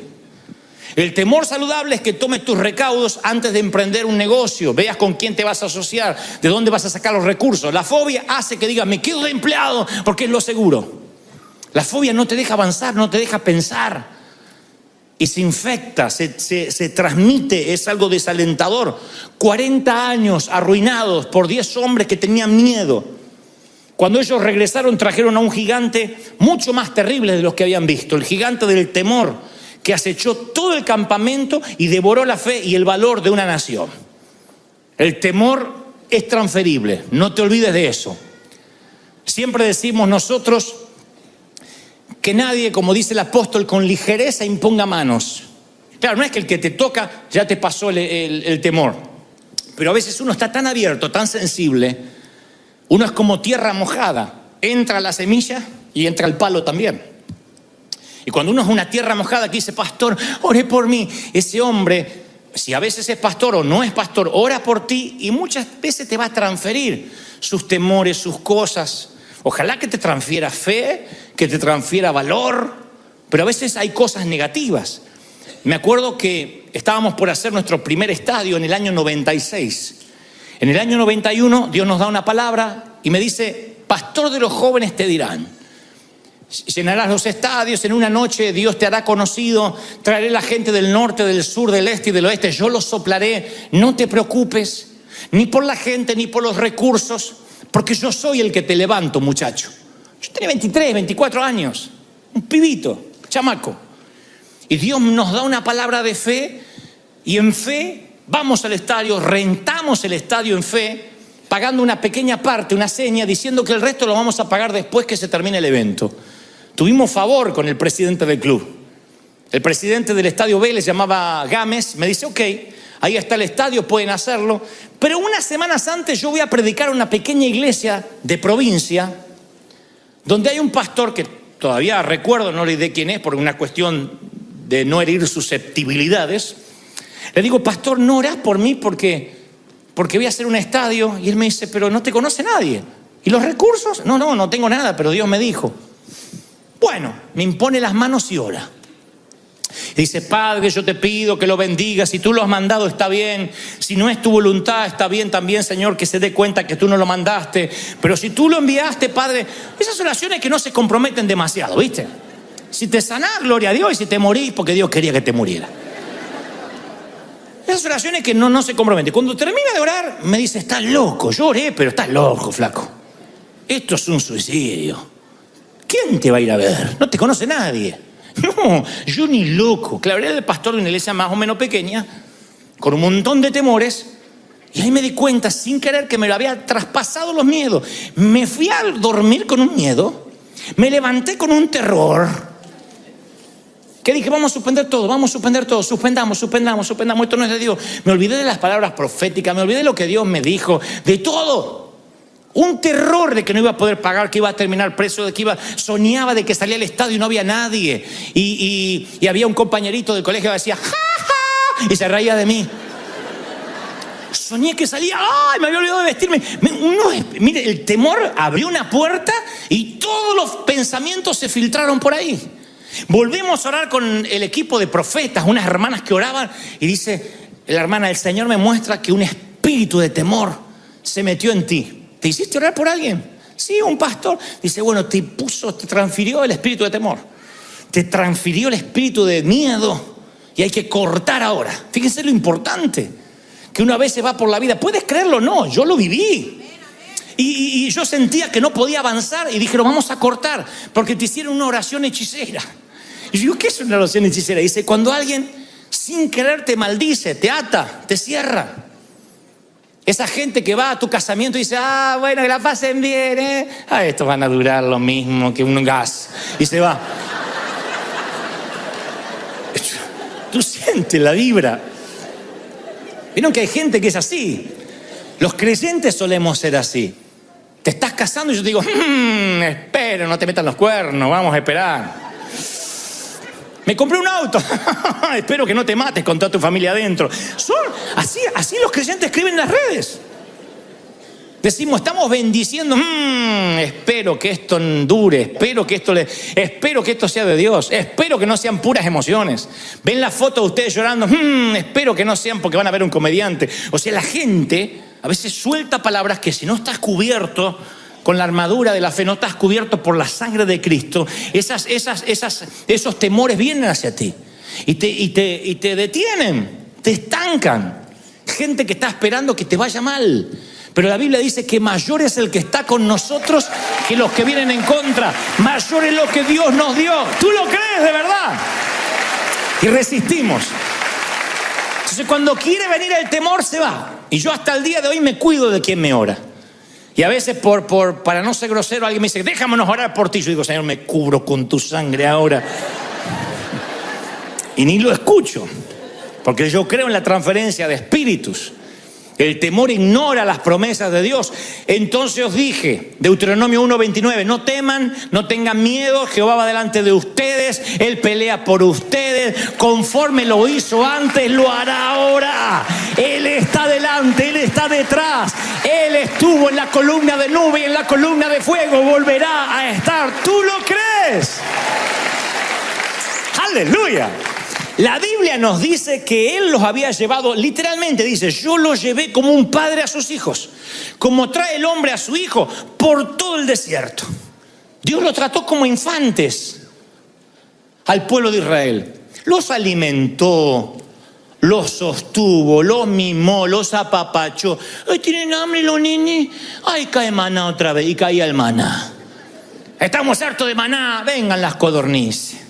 El temor saludable es que tomes tus recaudos antes de emprender un negocio, veas con quién te vas a asociar, de dónde vas a sacar los recursos. La fobia hace que digas, me quedo de empleado porque es lo seguro. La fobia no te deja avanzar, no te deja pensar. Y se infecta, se transmite, es algo desalentador. 40 años arruinados por 10 hombres que tenían miedo. Cuando ellos regresaron trajeron a un gigante mucho más terrible de los que habían visto, el gigante del temor, que acechó todo el campamento y devoró la fe y el valor de una nación. El temor es transferible, no te olvides de eso. Siempre decimos nosotros que nadie, como dice el apóstol, con ligereza imponga manos. Claro, no es que el que te toca ya te pasó el temor, pero a veces uno está tan abierto, tan sensible, uno es como tierra mojada, entra la semilla y entra el palo también. Y cuando uno es una tierra mojada que dice, pastor, ore por mí, ese hombre, si a veces es pastor o no es pastor, ora por ti y muchas veces te va a transferir sus temores, sus cosas. Ojalá que te transfiera fe, que te transfiera valor, pero a veces hay cosas negativas. Me acuerdo que estábamos por hacer nuestro primer estadio en el año 96. En el año 91 Dios nos da una palabra y me dice, pastor de los jóvenes te dirán. Llenarás los estadios, en una noche Dios te hará conocido, traeré la gente del norte, del sur, del este y del oeste, yo los soplaré, no te preocupes, ni por la gente, ni por los recursos, porque yo soy el que te levanto, muchacho. Yo tenía 23, 24 años, un pibito, chamaco. Y Dios nos da una palabra de fe, y en fe vamos al estadio, rentamos el estadio en fe, pagando una pequeña parte, una seña, diciendo que el resto lo vamos a pagar después que se termine el evento. Tuvimos favor con el presidente del club. El presidente del estadio B, le llamaba Gámez, me dice, ok, ahí está el estadio, pueden hacerlo. Pero unas semanas antes yo voy a predicar en una pequeña iglesia de provincia, donde hay un pastor que todavía recuerdo, no le diré quién es, por una cuestión de no herir susceptibilidades. Le digo, pastor, ¿no orás por mí porque voy a hacer un estadio? Y él me dice, pero no te conoce nadie. ¿Y los recursos? No tengo nada, pero Dios me dijo. Bueno, me impone las manos y ora. Y dice, Padre, yo te pido que lo bendigas. Si tú lo has mandado, está bien. Si no es tu voluntad, está bien también, Señor, que se dé cuenta que tú no lo mandaste. Pero si tú lo enviaste, Padre, esas oraciones que no se comprometen demasiado, ¿viste? Si te sanás, gloria a Dios. Y si te morís, porque Dios quería que te muriera. Esas oraciones que no se comprometen. Cuando termina de orar, me dice, estás loco. Yo oré, pero estás loco, flaco. Esto es un suicidio. ¿Quién te va a ir a ver? No te conoce nadie. No, yo ni loco. Claro, era el pastor de una iglesia más o menos pequeña, con un montón de temores, y ahí me di cuenta, sin querer, que me lo había traspasado los miedos. Me fui a dormir con un miedo, me levanté con un terror, que dije, vamos a suspender todo, suspendamos, esto no es de Dios. Me olvidé de las palabras proféticas, me olvidé de lo que Dios me dijo, de todo. Un terror de que no iba a poder pagar, que iba a terminar preso, soñaba de que salía al estadio y no había nadie. Y había un compañerito del colegio que decía, ¡ja, ja! Y se reía de mí. Soñé que salía, ¡ay! Me había olvidado de vestirme. Mire, el temor abrió una puerta y todos los pensamientos se filtraron por ahí. Volvimos a orar con el equipo de profetas, unas hermanas que oraban, y dice la hermana, el Señor me muestra que un espíritu de temor se metió en ti. ¿Te hiciste orar por alguien? Sí, un pastor. Dice, bueno, te transfirió el espíritu de temor. Te transfirió el espíritu de miedo. Y hay que cortar ahora. Fíjense lo importante. Que una vez se va por la vida. ¿Puedes creerlo? No, yo lo viví. Y yo sentía que no podía avanzar. Y dije, lo vamos a cortar. Porque te hicieron una oración hechicera. Y yo digo, ¿qué es una oración hechicera? Dice, cuando alguien sin querer te maldice, te ata, te cierra. Esa gente que va a tu casamiento y dice, bueno, que la pasen bien, ¿eh? Estos van a durar lo mismo que un gas. Y se va. Tú sientes la vibra. Vieron que hay gente que es así. Los creyentes solemos ser así. Te estás casando y yo te digo, espera, no te metan los cuernos, vamos a esperar. Me compré un auto, espero que no te mates con toda tu familia adentro. Son así los creyentes escriben en las redes. Decimos, estamos bendiciendo, espero que esto dure, espero que esto sea de Dios, espero que no sean puras emociones. Ven la foto de ustedes llorando, espero que no sean porque van a ver un comediante. O sea, la gente a veces suelta palabras que si no estás cubierto con la armadura de la fe, no estás cubierto por la sangre de Cristo, esos temores vienen hacia ti y te detienen, te estancan. Gente que está esperando que te vaya mal. Pero la Biblia dice que mayor es el que está con nosotros que los que vienen en contra. Mayor es lo que Dios nos dio. ¿Tú lo crees de verdad? Y resistimos. Entonces cuando quiere venir el temor se va. Y yo hasta el día de hoy me cuido de quien me ora. Y a veces para no ser grosero alguien me dice, déjamonos orar por ti. Yo digo, Señor, me cubro con tu sangre ahora. Y ni lo escucho. Porque yo creo en la transferencia de espíritus. El temor ignora las promesas de Dios. Entonces os dije, Deuteronomio 1:29, no teman, no tengan miedo, Jehová va delante de ustedes, Él pelea por ustedes, conforme lo hizo antes, lo hará ahora. Él está delante, Él está detrás, Él estuvo en la columna de nube y en la columna de fuego, volverá a estar. ¿Tú lo crees? ¡Aleluya! La Biblia nos dice que Él los había llevado, literalmente dice, yo los llevé como un padre a sus hijos, como trae el hombre a su hijo por todo el desierto. Dios los trató como infantes al pueblo de Israel. Los alimentó, los sostuvo, los mimó, los apapachó. Ay, tienen hambre los niños. Ay, cae maná otra vez. Y caía el maná. Estamos hartos de maná, vengan las codornices.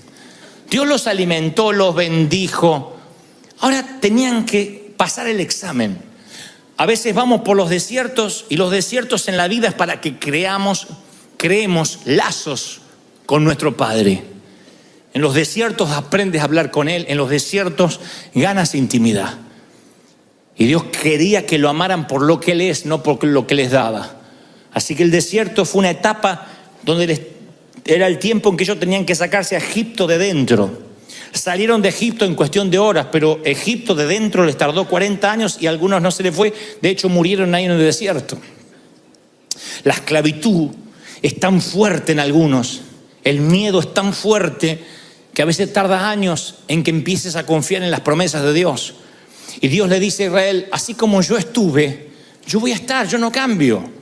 Dios los alimentó, los bendijo. Ahora tenían que pasar el examen. A veces vamos por los desiertos y los desiertos en la vida es para que creemos lazos con nuestro Padre. En los desiertos aprendes a hablar con Él, en los desiertos ganas intimidad. Y Dios quería que lo amaran por lo que Él es, no por lo que les daba. Así que el desierto fue una etapa donde era el tiempo en que ellos tenían que sacarse a Egipto de dentro. Salieron de Egipto en cuestión de horas, pero Egipto de dentro les tardó 40 años y a algunos no se les fue. De hecho, murieron ahí en el desierto. La esclavitud es tan fuerte en algunos, el miedo es tan fuerte que a veces tarda años en que empieces a confiar en las promesas de Dios. Y Dios le dice a Israel, así como yo estuve, yo voy a estar, yo no cambio.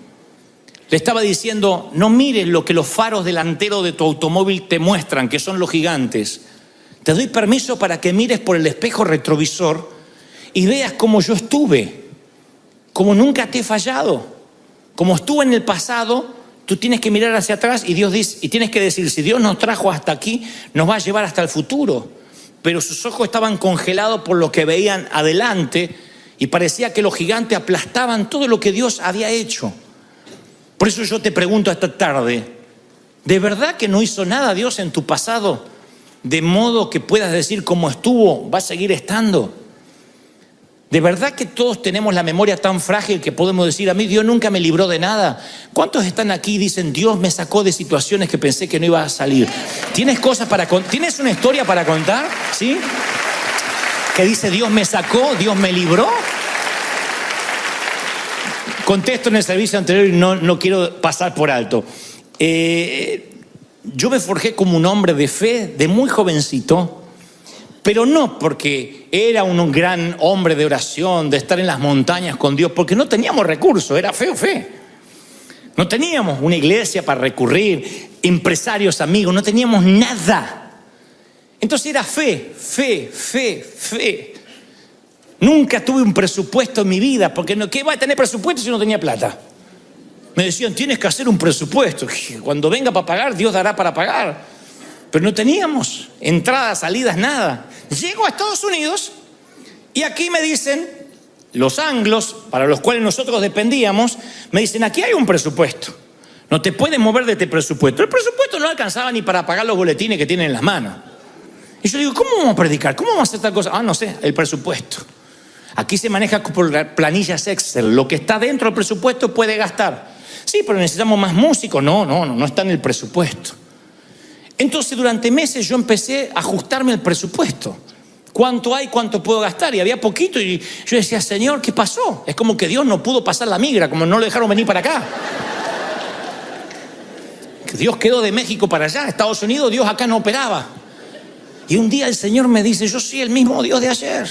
Le estaba diciendo, no mires lo que los faros delanteros de tu automóvil te muestran, que son los gigantes. Te doy permiso para que mires por el espejo retrovisor y veas cómo yo estuve, como nunca te he fallado. Como estuve en el pasado, tú tienes que mirar hacia atrás y Dios dice, y tienes que decir, si Dios nos trajo hasta aquí, nos va a llevar hasta el futuro. Pero sus ojos estaban congelados por lo que veían adelante y parecía que los gigantes aplastaban todo lo que Dios había hecho. Por eso yo te pregunto esta tarde, ¿de verdad que no hizo nada Dios en tu pasado? De modo que puedas decir cómo estuvo, va a seguir estando. ¿De verdad que todos tenemos la memoria tan frágil que podemos decir, a mí Dios nunca me libró de nada? ¿Cuántos están aquí y dicen, Dios me sacó de situaciones que pensé que no iba a salir? ¿Tienes ¿Tienes una historia para contar? ¿Sí? Que dice, Dios me sacó, Dios me libró. Contesto en el servicio anterior y no quiero pasar por alto. Yo me forjé como un hombre de fe de muy jovencito, pero no porque era un gran hombre de oración, de estar en las montañas con Dios, porque no teníamos recursos, era fe o fe. No teníamos una iglesia para recurrir, empresarios, amigos, no teníamos nada. Entonces era fe. Nunca tuve un presupuesto en mi vida, porque ¿qué va a tener presupuesto si no tenía plata? Me decían, tienes que hacer un presupuesto. Cuando venga para pagar, Dios dará para pagar. Pero no teníamos entradas, salidas, nada. Llego a Estados Unidos y aquí me dicen, los anglos, para los cuales nosotros dependíamos, me dicen, aquí hay un presupuesto. No te puedes mover de este presupuesto. El presupuesto no alcanzaba ni para pagar los boletines que tienen en las manos. Y yo digo, ¿cómo vamos a predicar? ¿Cómo vamos a hacer tal cosa? No sé, el presupuesto. Aquí se maneja por planillas Excel. Lo que está dentro del presupuesto puede gastar. Sí, pero necesitamos más músicos. No está en el presupuesto. Entonces durante meses yo empecé a ajustarme el presupuesto. ¿Cuánto hay? ¿Cuánto puedo gastar? Y había poquito y yo decía, Señor, ¿qué pasó? Es como que Dios no pudo pasar la migra, como no lo dejaron venir para acá. Que Dios quedó de México para allá, Estados Unidos, Dios acá no operaba. Y un día el Señor me dice, yo soy el mismo Dios de ayer.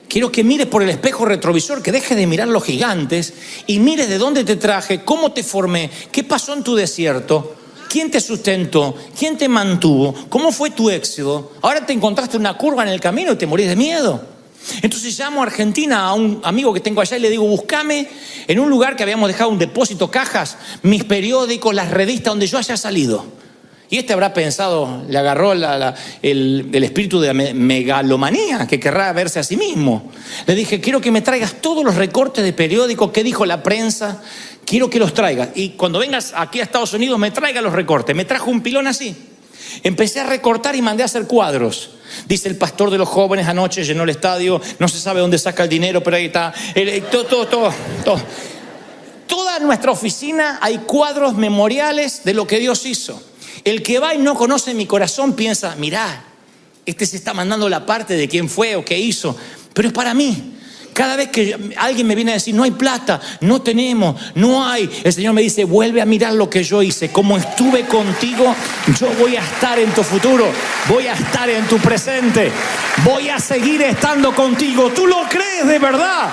Quiero que mires por el espejo retrovisor, que dejes de mirar los gigantes y mires de dónde te traje, cómo te formé, qué pasó en tu desierto. ¿Quién te sustentó? ¿Quién te mantuvo? ¿Cómo fue tu éxodo? Ahora te encontraste una curva en el camino y te morís de miedo. Entonces llamo a Argentina a un amigo que tengo allá y le digo, búscame en un lugar que habíamos dejado un depósito, cajas, mis periódicos, las revistas donde yo haya salido. Y este habrá pensado, le agarró el espíritu de megalomanía, que querrá verse a sí mismo. Le dije, quiero que me traigas todos los recortes de periódicos, qué dijo la prensa, quiero que los traigas. Y cuando vengas aquí a Estados Unidos, me traiga los recortes. Me trajo un pilón así. Empecé a recortar y mandé a hacer cuadros. Dice el pastor de los jóvenes anoche llenó el estadio, no se sabe dónde saca el dinero, pero ahí está. Todo. Toda nuestra oficina hay cuadros memoriales de lo que Dios hizo. El que va y no conoce mi corazón piensa, mirá, este se está mandando la parte de quién fue o qué hizo, pero es para mí. Cada vez que alguien me viene a decir, no hay plata, no tenemos, no hay, el Señor me dice, vuelve a mirar lo que yo hice. Como estuve contigo, yo voy a estar en tu futuro, voy a estar en tu presente, voy a seguir estando contigo. ¿Tú lo crees de verdad?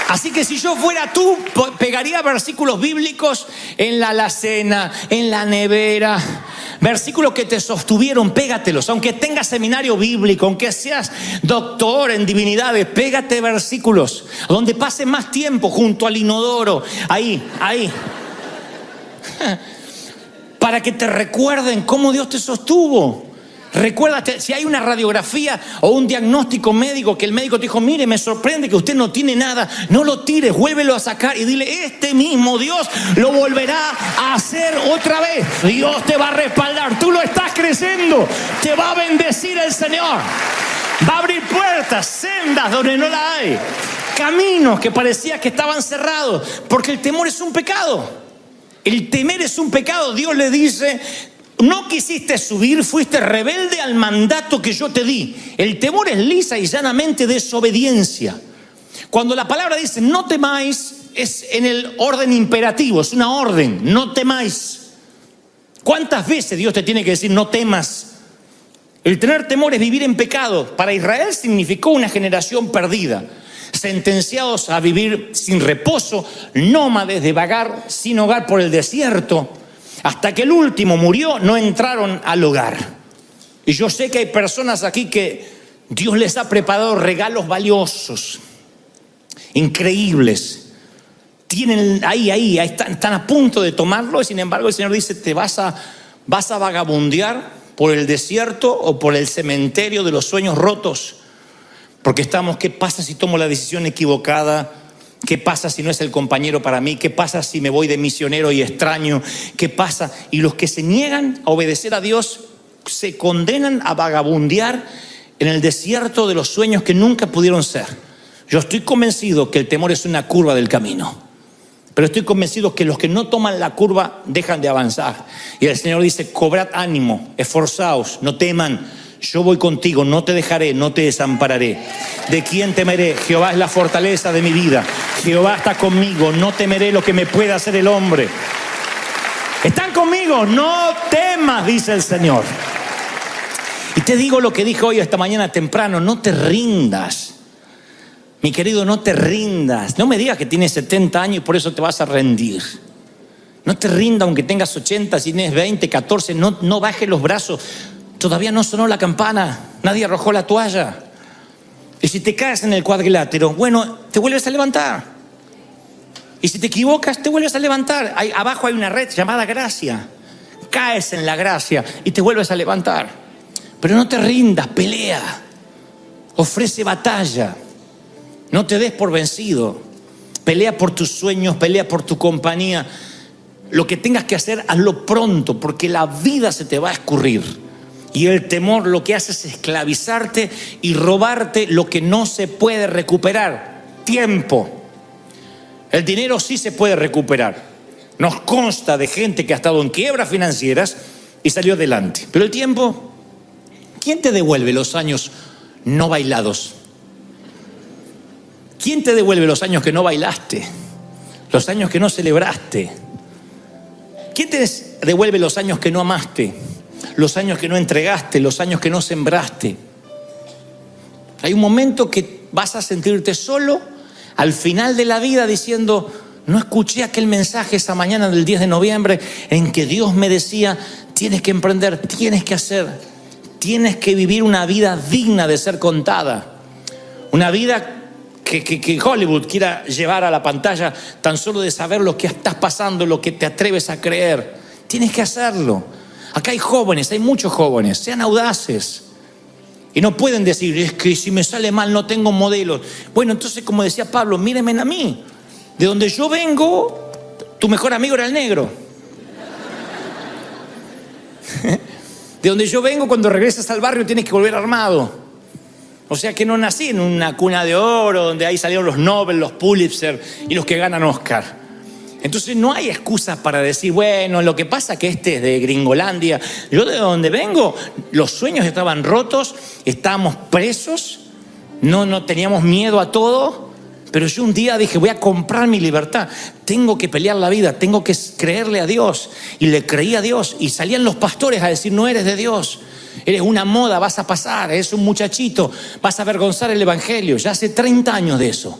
Así que si yo fuera tú, pegaría versículos bíblicos en la alacena, en la nevera. Versículos que te sostuvieron, pégatelos. Aunque tengas seminario bíblico, aunque seas doctor en divinidades, pégate versículos. Donde pase más tiempo junto al inodoro. Ahí. Para que te recuerden cómo Dios te sostuvo. Recuérdate, si hay una radiografía o un diagnóstico médico que el médico te dijo, mire, me sorprende que usted no tiene nada, no lo tires, vuélvelo a sacar y dile, este mismo Dios lo volverá a hacer otra vez. Dios te va a respaldar, tú lo estás creciendo, te va a bendecir el Señor. Va a abrir puertas, sendas donde no la hay, caminos que parecía que estaban cerrados, porque el temor es un pecado. El temer es un pecado. Dios le dice, no quisiste subir, fuiste rebelde al mandato que yo te di. El temor es lisa y llanamente desobediencia. Cuando la palabra dice no temáis, es en el orden imperativo, es una orden, no temáis. ¿Cuántas veces Dios te tiene que decir no temas? El tener temor es vivir en pecado. Para Israel significó una generación perdida, sentenciados a vivir sin reposo, nómades de vagar sin hogar por el desierto. Hasta que el último murió, no entraron al hogar. Y yo sé que hay personas aquí que Dios les ha preparado regalos valiosos, increíbles. Tienen ahí están a punto de tomarlo y sin embargo el Señor dice, te vas a vagabundear por el desierto o por el cementerio de los sueños rotos. Porque ¿qué pasa si tomo la decisión equivocada? ¿Qué pasa si no es el compañero para mí? ¿Qué pasa si me voy de misionero y extraño? ¿Qué pasa? Y los que se niegan a obedecer a Dios se condenan a vagabundear en el desierto de los sueños que nunca pudieron ser. Yo estoy convencido que el temor es una curva del camino, pero estoy convencido que los que no toman la curva dejan de avanzar. Y el Señor dice, cobrad ánimo, esforzaos, no teman. Yo voy contigo, no te dejaré, no te desampararé. ¿De quién temeré? Jehová es la fortaleza de mi vida. Jehová está conmigo, no temeré lo que me pueda hacer el hombre. ¿Están conmigo? No temas, dice el Señor. Y te digo lo que dije hoy esta mañana temprano, no te rindas. Mi querido, no te rindas. No me digas que tienes 70 años y por eso te vas a rendir. No te rindas aunque tengas 80, si tienes 20, 14, no bajes los brazos. Todavía no sonó la campana, nadie arrojó la toalla. Y si te caes en el cuadrilátero, bueno, te vuelves a levantar. Y si te equivocas, te vuelves a levantar. Abajo hay una red llamada gracia. Caes en la gracia y te vuelves a levantar. Pero no te rindas, pelea. Ofrece batalla. No te des por vencido. Pelea por tus sueños, pelea por tu compañía. Lo que tengas que hacer, hazlo pronto, porque la vida se te va a escurrir. Y el temor lo que hace es esclavizarte y robarte lo que no se puede recuperar: tiempo. El dinero sí se puede recuperar. Nos consta de gente que ha estado en quiebras financieras y salió adelante. Pero el tiempo, ¿quién te devuelve los años no bailados? ¿Quién te devuelve los años que no bailaste? Los años que no celebraste. ¿Quién te devuelve los años que no amaste? Los años que no entregaste, los años que no sembraste. Hay un momento que vas a sentirte solo al final de la vida diciendo: no escuché aquel mensaje esa mañana del 10 de noviembre en que Dios me decía: tienes que emprender, tienes que hacer, tienes que vivir una vida digna de ser contada. Una vida que Hollywood quiera llevar a la pantalla tan solo de saber lo que estás pasando, lo que te atreves a creer. Tienes que hacerlo. Acá hay jóvenes, hay muchos jóvenes, sean audaces. Y no pueden decir: es que si me sale mal no tengo modelos. Bueno, entonces, como decía Pablo, mírenme a mí. De donde yo vengo, tu mejor amigo era el negro. De donde yo vengo, cuando regresas al barrio tienes que volver armado. O sea que no nací en una cuna de oro donde ahí salieron los Nobel, los Pulitzer y los que ganan Oscar. Entonces no hay excusas para decir: bueno, lo que pasa que este es de Gringolandia. Yo de donde vengo, los sueños estaban rotos, estábamos presos, no teníamos miedo a todo. Pero yo un día dije: voy a comprar mi libertad, tengo que pelear la vida, tengo que creerle a Dios. Y le creí a Dios, y salían los pastores a decir: no eres de Dios, eres una moda, vas a pasar, eres un muchachito, vas a avergonzar el evangelio. Ya hace 30 años de eso.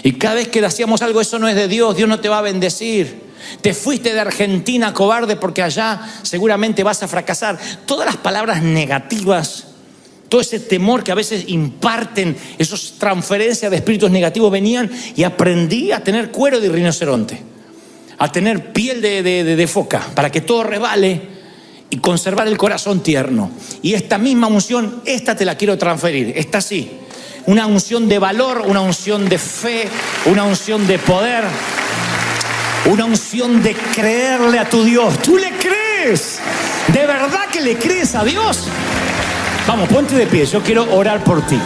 Y cada vez que hacíamos algo: eso no es de Dios, Dios no te va a bendecir. Te fuiste de Argentina, cobarde, porque allá seguramente vas a fracasar. Todas las palabras negativas, todo ese temor que a veces imparten, esas transferencias de espíritus negativos venían, y aprendí a tener cuero de rinoceronte, a tener piel de foca, para que todo resbale y conservar el corazón tierno. Y esta misma unción, esta te la quiero transferir, esta sí. Una unción de valor, una unción de fe, una unción de poder, una unción de creerle a tu Dios. ¿Tú le crees? ¿De verdad que le crees a Dios? Vamos, ponte de pie, yo quiero orar por ti.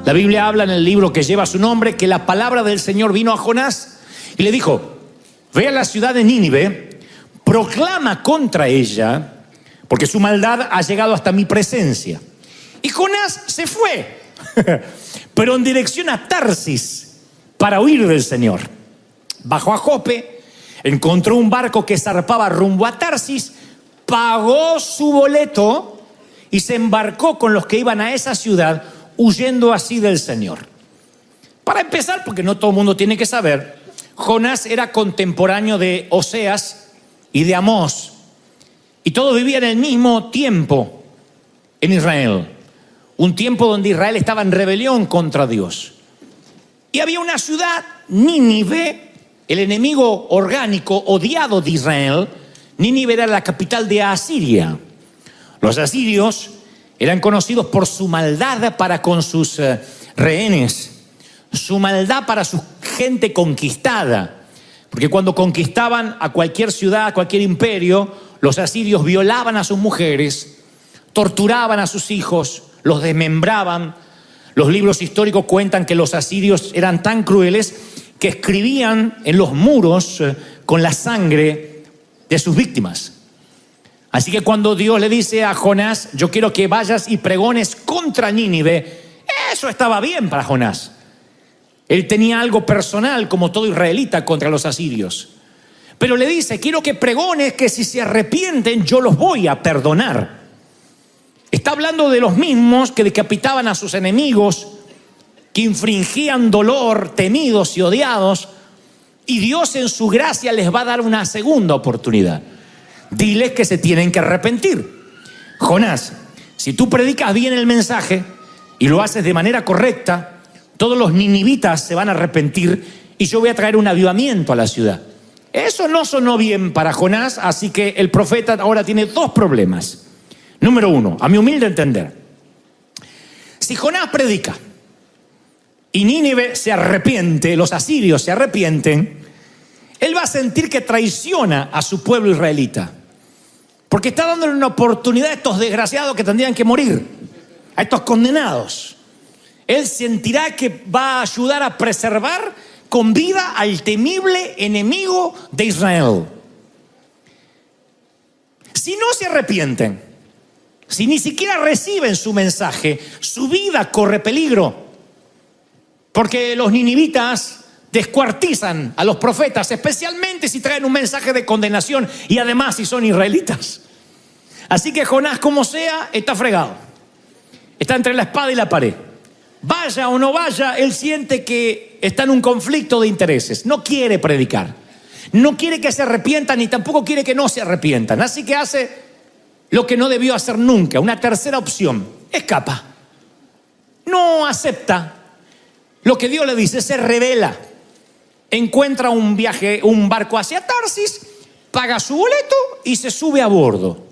La Biblia habla en el libro que lleva su nombre que la palabra del Señor vino a Jonás y le dijo: ve a la ciudad de Nínive, proclama contra ella, porque su maldad ha llegado hasta mi presencia. Y Jonás se fue, pero en dirección a Tarsis, para huir del Señor. Bajó a Jope, encontró un barco que zarpaba rumbo a Tarsis, pagó su boleto y se embarcó con los que iban a esa ciudad, huyendo así del Señor. Para empezar, porque no todo el mundo tiene que saber, Jonás era contemporáneo de Oseas y de Amós, y todos vivían en el mismo tiempo en Israel, un tiempo donde Israel estaba en rebelión contra Dios. Y había una ciudad, Nínive, el enemigo orgánico odiado de Israel. Nínive era la capital de Asiria. Los asirios eran conocidos por su maldad para con sus rehenes, su maldad para su gente conquistada. Porque cuando conquistaban a cualquier ciudad, a cualquier imperio, los asirios violaban a sus mujeres, torturaban a sus hijos, los desmembraban. Los libros históricos cuentan que los asirios eran tan crueles que escribían en los muros con la sangre de sus víctimas. Así que cuando Dios le dice a Jonás: yo quiero que vayas y pregones contra Nínive, eso estaba bien para Jonás. Él tenía algo personal, como todo israelita, contra los asirios. Pero le dice: quiero que pregones que si se arrepienten yo los voy a perdonar. Está hablando de los mismos que decapitaban a sus enemigos, que infringían dolor, temidos y odiados, y Dios en su gracia les va a dar una segunda oportunidad. Diles que se tienen que arrepentir. Jonás, si tú predicas bien el mensaje y lo haces de manera correcta, Todos los ninivitas se van a arrepentir y yo voy a traer un avivamiento a la ciudad. Eso no sonó bien para Jonás, así que el profeta ahora tiene dos problemas. Número uno, a mi humilde entender, si Jonás predica y Nínive se arrepiente, los asirios se arrepienten, él va a sentir que traiciona a su pueblo israelita. Porque está dándole una oportunidad a estos desgraciados que tendrían que morir, a estos condenados. Él sentirá que va a ayudar a preservar con vida al temible enemigo de Israel. Si no se arrepienten, si ni siquiera reciben su mensaje, su vida corre peligro. Porque los ninivitas descuartizan a los profetas, especialmente si traen un mensaje de condenación y además si son israelitas. Así que Jonás, como sea, está fregado. Está entre la espada y la pared. Vaya o no vaya, él siente que está en un conflicto de intereses. No quiere predicar. No quiere que se arrepientan ni tampoco quiere que no se arrepientan. Así que hace lo que no debió hacer nunca. Una tercera opción. Escapa. No acepta lo que Dios le dice. Se rebela. Encuentra un barco hacia Tarsis, paga su boleto y se sube a bordo.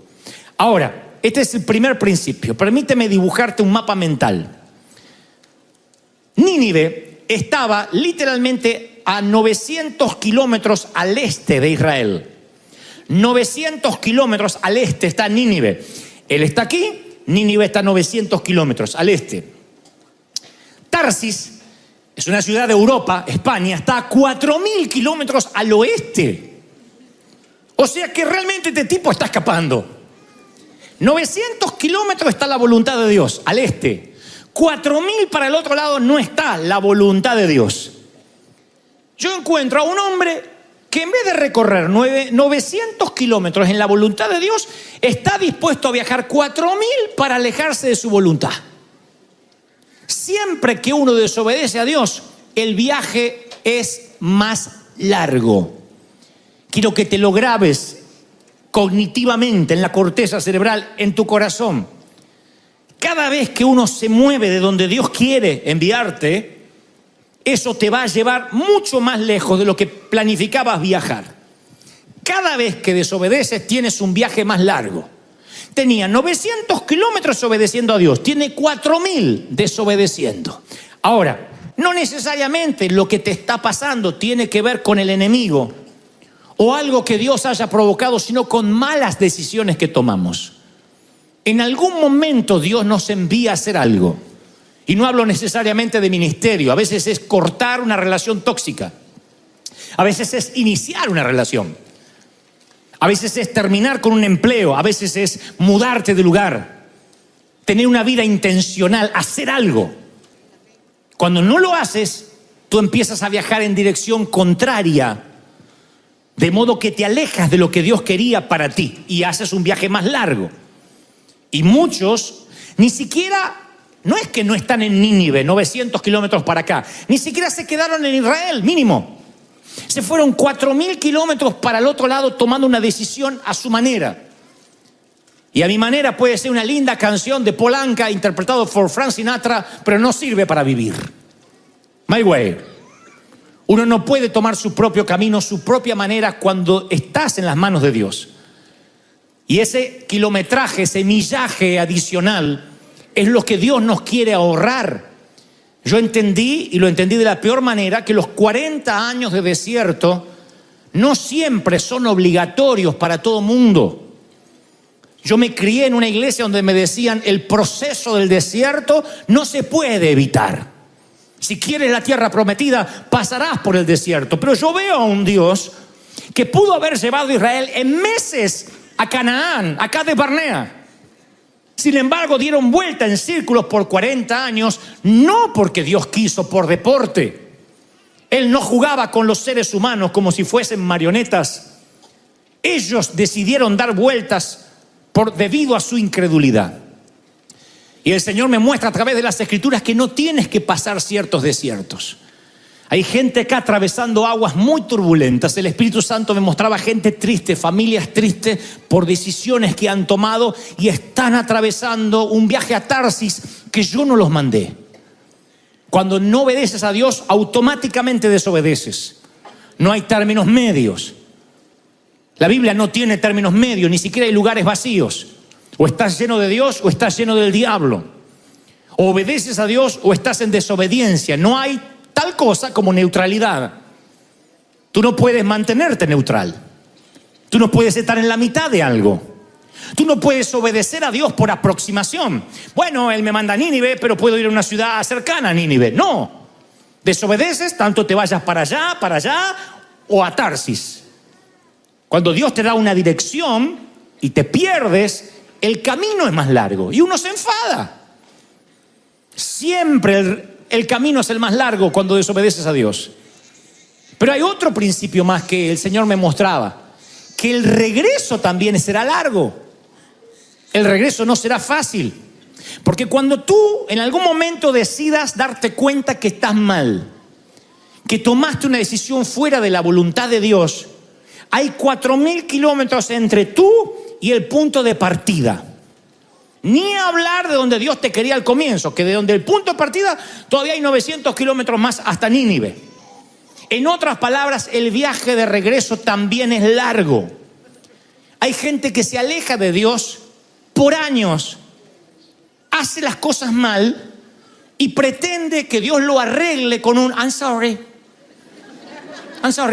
Ahora, este es el primer principio. Permíteme dibujarte un mapa mental. Nínive estaba literalmente a 900 kilómetros al este de Israel. 900 kilómetros al este está Nínive. Él está aquí, Nínive está a 900 kilómetros al este. Tarsis es una ciudad de Europa, España, está a 4.000 kilómetros al oeste. O sea que realmente este tipo está escapando. 900 kilómetros está la voluntad de Dios, al este. 4.000 para el otro lado no está la voluntad de Dios. Yo encuentro a un hombre que en vez de recorrer 900 kilómetros en la voluntad de Dios, está dispuesto a viajar 4.000 para alejarse de su voluntad. Siempre que uno desobedece a Dios, el viaje es más largo. Quiero que te lo grabes cognitivamente en la corteza cerebral, en tu corazón. Cada vez que uno se mueve de donde Dios quiere enviarte, eso te va a llevar mucho más lejos de lo que planificabas viajar. Cada vez que desobedeces tienes un viaje más largo. Tenía 900 kilómetros obedeciendo a Dios, tiene 4.000 desobedeciendo. Ahora, no necesariamente lo que te está pasando tiene que ver con el enemigo o algo que Dios haya provocado, sino con malas decisiones que tomamos. En algún momento Dios nos envía a hacer algo. Y no hablo necesariamente de ministerio. A veces es cortar una relación tóxica. A veces es iniciar una relación. A veces es terminar con un empleo. A veces es mudarte de lugar. Tener una vida intencional. Hacer algo. Cuando no lo haces, tú empiezas a viajar en dirección contraria. De modo que te alejas de lo que Dios quería para ti. Y haces un viaje más largo. Y muchos ni siquiera, no es que no están en Nínive, 900 kilómetros para acá, ni siquiera se quedaron en Israel, mínimo. Se fueron 4.000 kilómetros para el otro lado tomando una decisión a su manera. Y a mi manera puede ser una linda canción de Polanca interpretado por Frank Sinatra, pero no sirve para vivir. My way. Uno no puede tomar su propio camino, su propia manera cuando estás en las manos de Dios. Y ese kilometraje, ese millaje adicional es lo que Dios nos quiere ahorrar. Yo entendí, y lo entendí de la peor manera, que los 40 años de desierto no siempre son obligatorios para todo mundo. Yo me crié en una iglesia donde me decían el proceso del desierto no se puede evitar. Si quieres la tierra prometida, pasarás por el desierto. Pero yo veo a un Dios que pudo haber llevado a Israel en meses a Canaán, a Cades Barnea. Sin embargo, dieron vuelta en círculos por 40 años, no porque Dios quiso por deporte. Él no jugaba con los seres humanos como si fuesen marionetas. Ellos decidieron dar vueltas debido a su incredulidad. Y el Señor me muestra a través de las Escrituras que no tienes que pasar ciertos desiertos. Hay gente acá atravesando aguas muy turbulentas. El Espíritu Santo me mostraba gente triste, familias tristes por decisiones que han tomado y están atravesando un viaje a Tarsis que yo no los mandé. Cuando no obedeces a Dios, automáticamente desobedeces. No hay términos medios. La Biblia no tiene términos medios, ni siquiera hay lugares vacíos. O estás lleno de Dios o estás lleno del diablo. O obedeces a Dios o estás en desobediencia. No hay tal cosa como neutralidad. Tú no puedes mantenerte neutral. Tú no puedes estar en la mitad de algo. Tú no puedes obedecer a Dios por aproximación. Bueno, Él me manda a Nínive, pero puedo ir a una ciudad cercana a Nínive. No. Desobedeces, tanto te vayas para allá o a Tarsis. Cuando Dios te da una dirección y te pierdes, el camino es más largo y uno se enfada. Siempre el camino es el más largo cuando desobedeces a Dios. Pero hay otro principio más que el Señor me mostraba, que el regreso también será largo. El regreso no será fácil, porque cuando tú en algún momento decidas darte cuenta que estás mal, que tomaste una decisión fuera de la voluntad de Dios, hay 4.000 kilómetros entre tú y el punto de partida. Ni hablar de donde Dios te quería al comienzo, que de donde el punto de partida todavía hay 900 kilómetros más hasta Nínive. En otras palabras, el viaje de regreso también es largo. Hay gente que se aleja de Dios por años, hace las cosas mal y pretende que Dios lo arregle con un I'm sorry,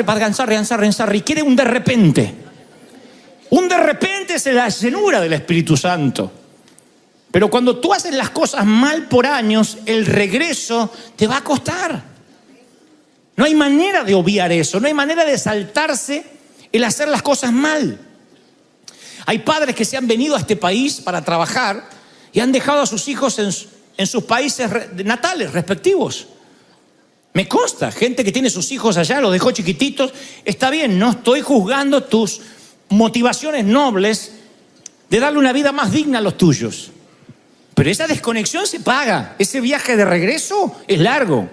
Padre, I'm sorry. Quiere un de repente. Un de repente es la llenura del Espíritu Santo. Pero cuando tú haces las cosas mal por años, el regreso te va a costar. No hay manera de obviar eso, no hay manera de saltarse el hacer las cosas mal. Hay padres que se han venido a este país para trabajar y han dejado a sus hijos en sus países natales respectivos. Me consta, gente que tiene sus hijos allá, los dejó chiquititos. Está bien, no estoy juzgando tus motivaciones nobles de darle una vida más digna a los tuyos. Pero esa desconexión se paga. Ese viaje de regreso es largo.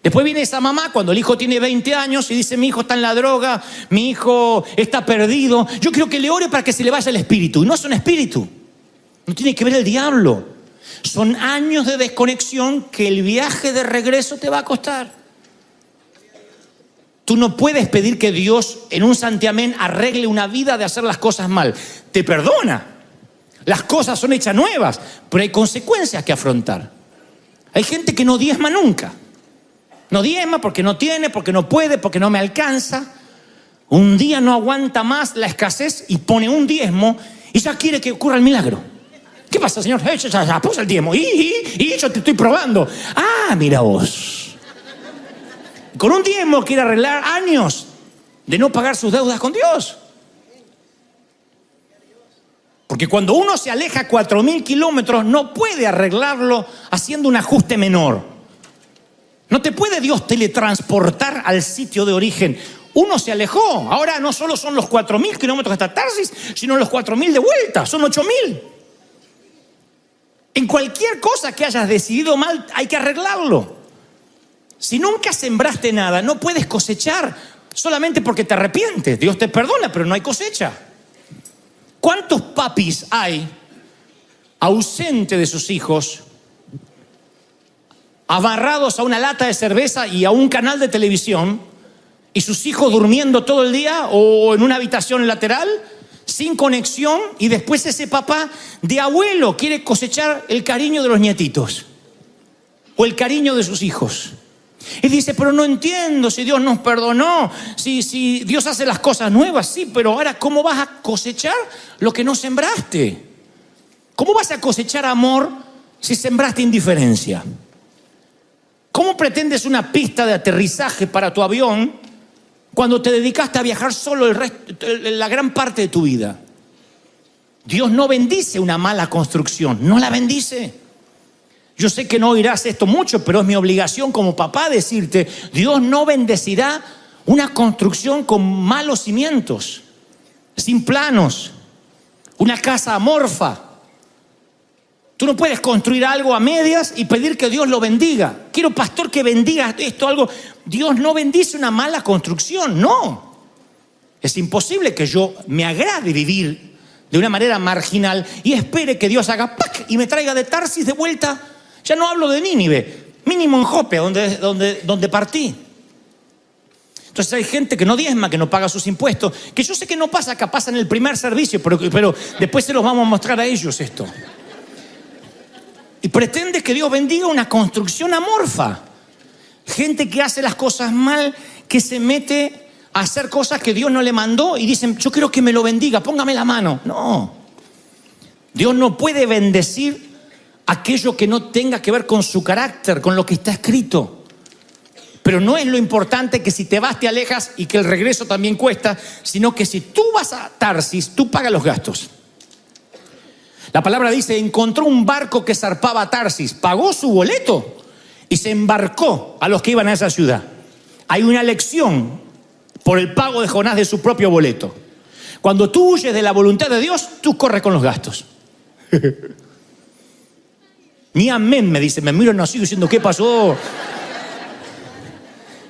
Después viene esa mamá cuando el hijo tiene 20 años y dice: mi hijo está en la droga, mi hijo está perdido. Yo quiero que le ore para que se le vaya el espíritu. Y no es un espíritu. No tiene que ver el diablo. Son años de desconexión que el viaje de regreso te va a costar. Tú no puedes pedir que Dios en un santiamén arregle una vida de hacer las cosas mal. Te perdona. Las cosas son hechas nuevas, pero hay consecuencias que afrontar. Hay gente que no diezma nunca. No diezma porque no tiene, porque no puede, porque no me alcanza. Un día no aguanta más la escasez y pone un diezmo y ya quiere que ocurra el milagro. ¿Qué pasa, señor? Ya puse el diezmo y yo te estoy probando. Ah, mira vos. Con un diezmo quiere arreglar años de no pagar sus deudas con Dios. Porque cuando uno se aleja 4.000 kilómetros no puede arreglarlo haciendo un ajuste menor. No te puede Dios teletransportar al sitio de origen. Uno se alejó. Ahora no solo son los 4.000 kilómetros hasta Tarsis, sino los 4.000 de vuelta. Son 8.000. En cualquier cosa que hayas decidido mal, hay que arreglarlo. Si nunca sembraste nada, no puedes cosechar solamente porque te arrepientes. Dios te perdona, pero no hay cosecha. ¿Cuántos papis hay ausentes de sus hijos, amarrados a una lata de cerveza y a un canal de televisión, y sus hijos durmiendo todo el día o en una habitación lateral, sin conexión, y después ese papá de abuelo quiere cosechar el cariño de los nietitos o el cariño de sus hijos? Y dice: pero no entiendo, si Dios nos perdonó, si Dios hace las cosas nuevas, sí, pero ahora ¿cómo vas a cosechar lo que no sembraste? ¿Cómo vas a cosechar amor si sembraste indiferencia? ¿Cómo pretendes una pista de aterrizaje para tu avión cuando te dedicaste a viajar solo la gran parte de tu vida? Dios no bendice una mala construcción, no la bendice. Yo sé que no oirás esto mucho, pero es mi obligación como papá decirte: Dios no bendecirá una construcción con malos cimientos, sin planos, una casa amorfa. Tú no puedes construir algo a medias y pedir que Dios lo bendiga. Quiero, pastor, que bendiga esto, algo. Dios no bendice una mala construcción, no. Es imposible que yo me agrade vivir de una manera marginal y espere que Dios haga ¡pac! Y me traiga de Tarsis de vuelta. Ya no hablo de Nínive, Mínimo en Jope, donde partí. Entonces hay gente que no diezma, que no paga sus impuestos, que yo sé que no pasa acá, pasa en el primer servicio, pero después se los vamos a mostrar a ellos esto. Y pretende que Dios bendiga una construcción amorfa. Gente que hace las cosas mal, que se mete a hacer cosas que Dios no le mandó y dicen, yo quiero que me lo bendiga, póngame la mano. No. Dios no puede bendecir aquello que no tenga que ver con su carácter, con lo que está escrito. Pero no es lo importante que si te vas te alejas y que el regreso también cuesta, sino que si tú vas a Tarsis, tú pagas los gastos. La palabra dice, encontró un barco que zarpaba a Tarsis, pagó su boleto y se embarcó a los que iban a esa ciudad. Hay una lección por el pago de Jonás de su propio boleto. Cuando tú huyes de la voluntad de Dios, tú corres con los gastos. Ni amén, me dice, me miro, no sigo diciendo, ¿qué pasó?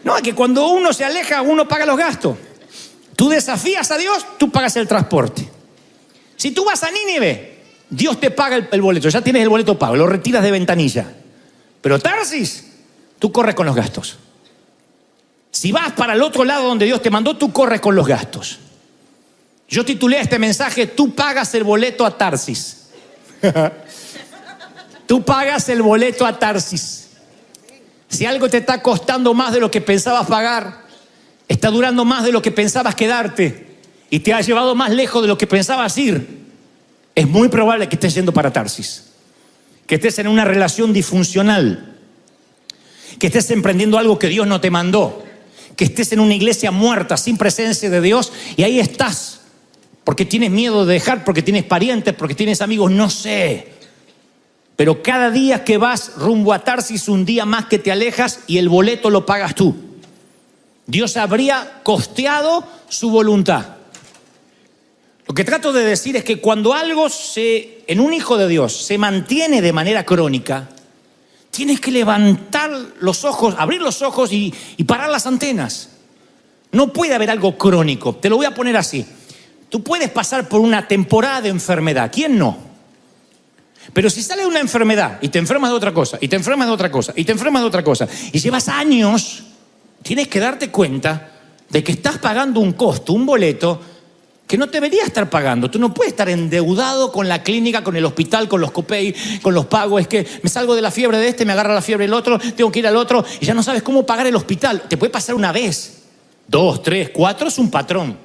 No, es que cuando uno se aleja, uno paga los gastos. Tú desafías a Dios, tú pagas el transporte. Si tú vas a Nínive, Dios te paga el boleto, ya tienes el boleto pago, lo retiras de ventanilla. Pero Tarsis, tú corres con los gastos. Si vas para el otro lado donde Dios te mandó, tú corres con los gastos. Yo titulé este mensaje, tú pagas el boleto a Tarsis. Tú pagas el boleto a Tarsis. Si algo te está costando más de lo que pensabas pagar, está durando más de lo que pensabas quedarte y te ha llevado más lejos de lo que pensabas ir, es muy probable que estés yendo para Tarsis, que estés en una relación disfuncional, que estés emprendiendo algo que Dios no te mandó, que estés en una iglesia muerta sin presencia de Dios y ahí estás porque tienes miedo de dejar, porque tienes parientes, porque tienes amigos, no sé. Pero cada día que vas rumbo a Tarsis, un día más que te alejas y el boleto lo pagas tú. Dios habría costeado su voluntad. Lo que trato de decir es que cuando algo en un hijo de Dios se mantiene de manera crónica, tienes que levantar los ojos, abrir los ojos y parar las antenas. No puede haber algo crónico. Te lo voy a poner así. Tú puedes pasar por una temporada de enfermedad. ¿Quién no? Pero si sale una enfermedad y te enfermas de otra cosa, y te enfermas de otra cosa, y te enfermas de otra cosa, y llevas años, tienes que darte cuenta de que estás pagando un costo, un boleto, que no deberías estar pagando. Tú no puedes estar endeudado con la clínica, con el hospital, con los copay, con los pagos. Es que me salgo de la fiebre de este, me agarra la fiebre del otro, tengo que ir al otro, y ya no sabes cómo pagar el hospital. Te puede pasar una vez, 2, 3, 4, es un patrón.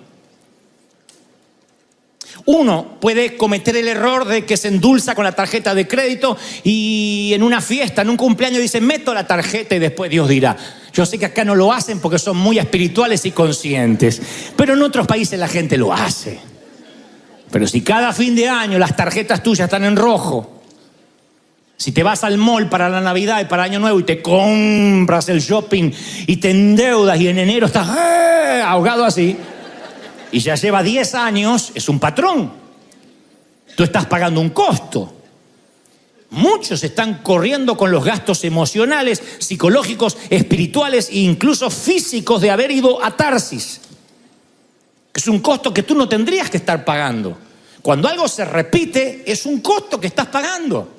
Uno puede cometer el error de que se endulza con la tarjeta de crédito y en una fiesta, en un cumpleaños dice, meto la tarjeta y después Dios dirá. Yo sé que acá no lo hacen porque son muy espirituales y conscientes, pero en otros países la gente lo hace. Pero si cada fin de año las tarjetas tuyas están en rojo, si te vas al mall para la Navidad y para Año Nuevo y te compras el shopping y te endeudas y en enero estás ahogado así, y ya lleva 10 años, es un patrón. Tú estás pagando un costo. Muchos están corriendo con los gastos emocionales, psicológicos, espirituales e incluso físicos de haber ido a Tarsis. Es un costo que tú no tendrías que estar pagando. Cuando algo se repite, es un costo que estás pagando.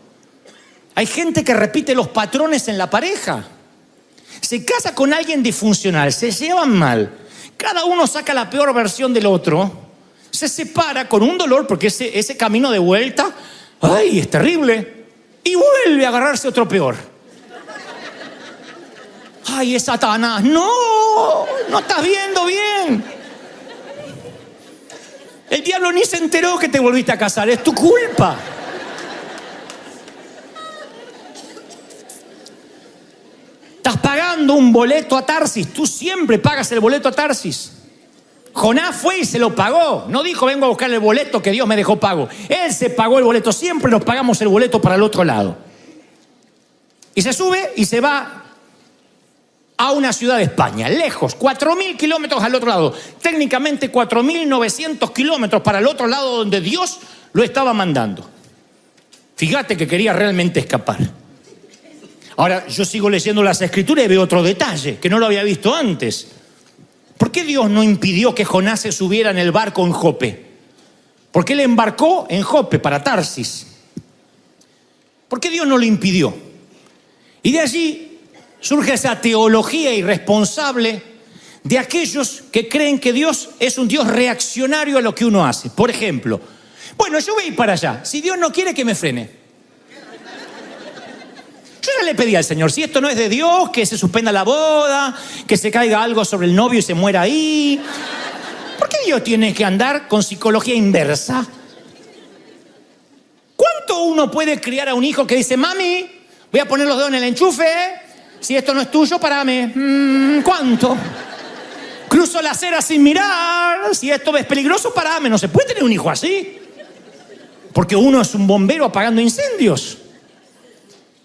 Hay gente que repite los patrones en la pareja. Se casa con alguien disfuncional, se llevan mal. Cada uno saca la peor versión del otro, se separa con un dolor porque ese camino de vuelta, ¡ay, es terrible! Y vuelve a agarrarse otro peor. ¡Ay, es Satanás! ¡No! ¡No estás viendo bien! El diablo ni se enteró que te volviste a casar, es tu culpa. Estás pagando un boleto a Tarsis. Tú siempre pagas el boleto a Tarsis. Jonás fue y se lo pagó. No dijo, vengo a buscar el boleto que Dios me dejó pago. Él se pagó el boleto. Siempre nos pagamos el boleto para el otro lado. Y se sube y se va a una ciudad de España, lejos, 4.000 kilómetros al otro lado. Técnicamente 4.900 kilómetros para el otro lado donde Dios lo estaba mandando. Fíjate que quería realmente escapar. Ahora, yo sigo leyendo las Escrituras y veo otro detalle que no lo había visto antes. ¿Por qué Dios no impidió que Jonás se subiera en el barco en Jope? ¿Por qué le embarcó en Jope para Tarsis? ¿Por qué Dios no lo impidió? Y de allí Surge esa teología irresponsable de aquellos que creen que Dios es un Dios reaccionario a lo que uno hace. Por ejemplo, bueno, yo voy a ir para allá. Si Dios no quiere, que me frene. Yo ya le pedí al Señor, si esto no es de Dios, que se suspenda la boda, que se caiga algo sobre el novio y se muera ahí. ¿Por qué Dios tiene que andar con psicología inversa? ¿Cuánto uno puede criar a un hijo que dice, mami, voy a poner los dedos en el enchufe, si esto no es tuyo, parame? ¿Cuánto? Cruzo la acera sin mirar, si esto es peligroso, parame. No se puede tener un hijo así, porque uno es un bombero apagando incendios.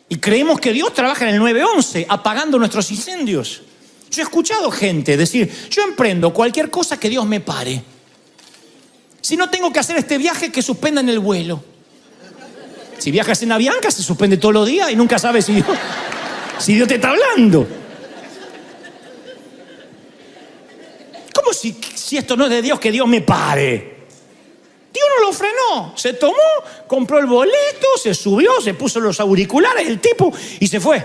Y creemos que Dios trabaja en el 911, apagando nuestros incendios. Yo he escuchado gente decir, yo emprendo cualquier cosa que Dios me pare. Si no tengo que hacer este viaje, que suspendan el vuelo. Si viajas en Avianca, se suspende todos los días y nunca sabes si Dios te está hablando. ¿Cómo si esto no es de Dios, que Dios me pare? Dios no lo frenó, se tomó, compró el boleto, se subió, se puso los auriculares, el tipo, y se fue.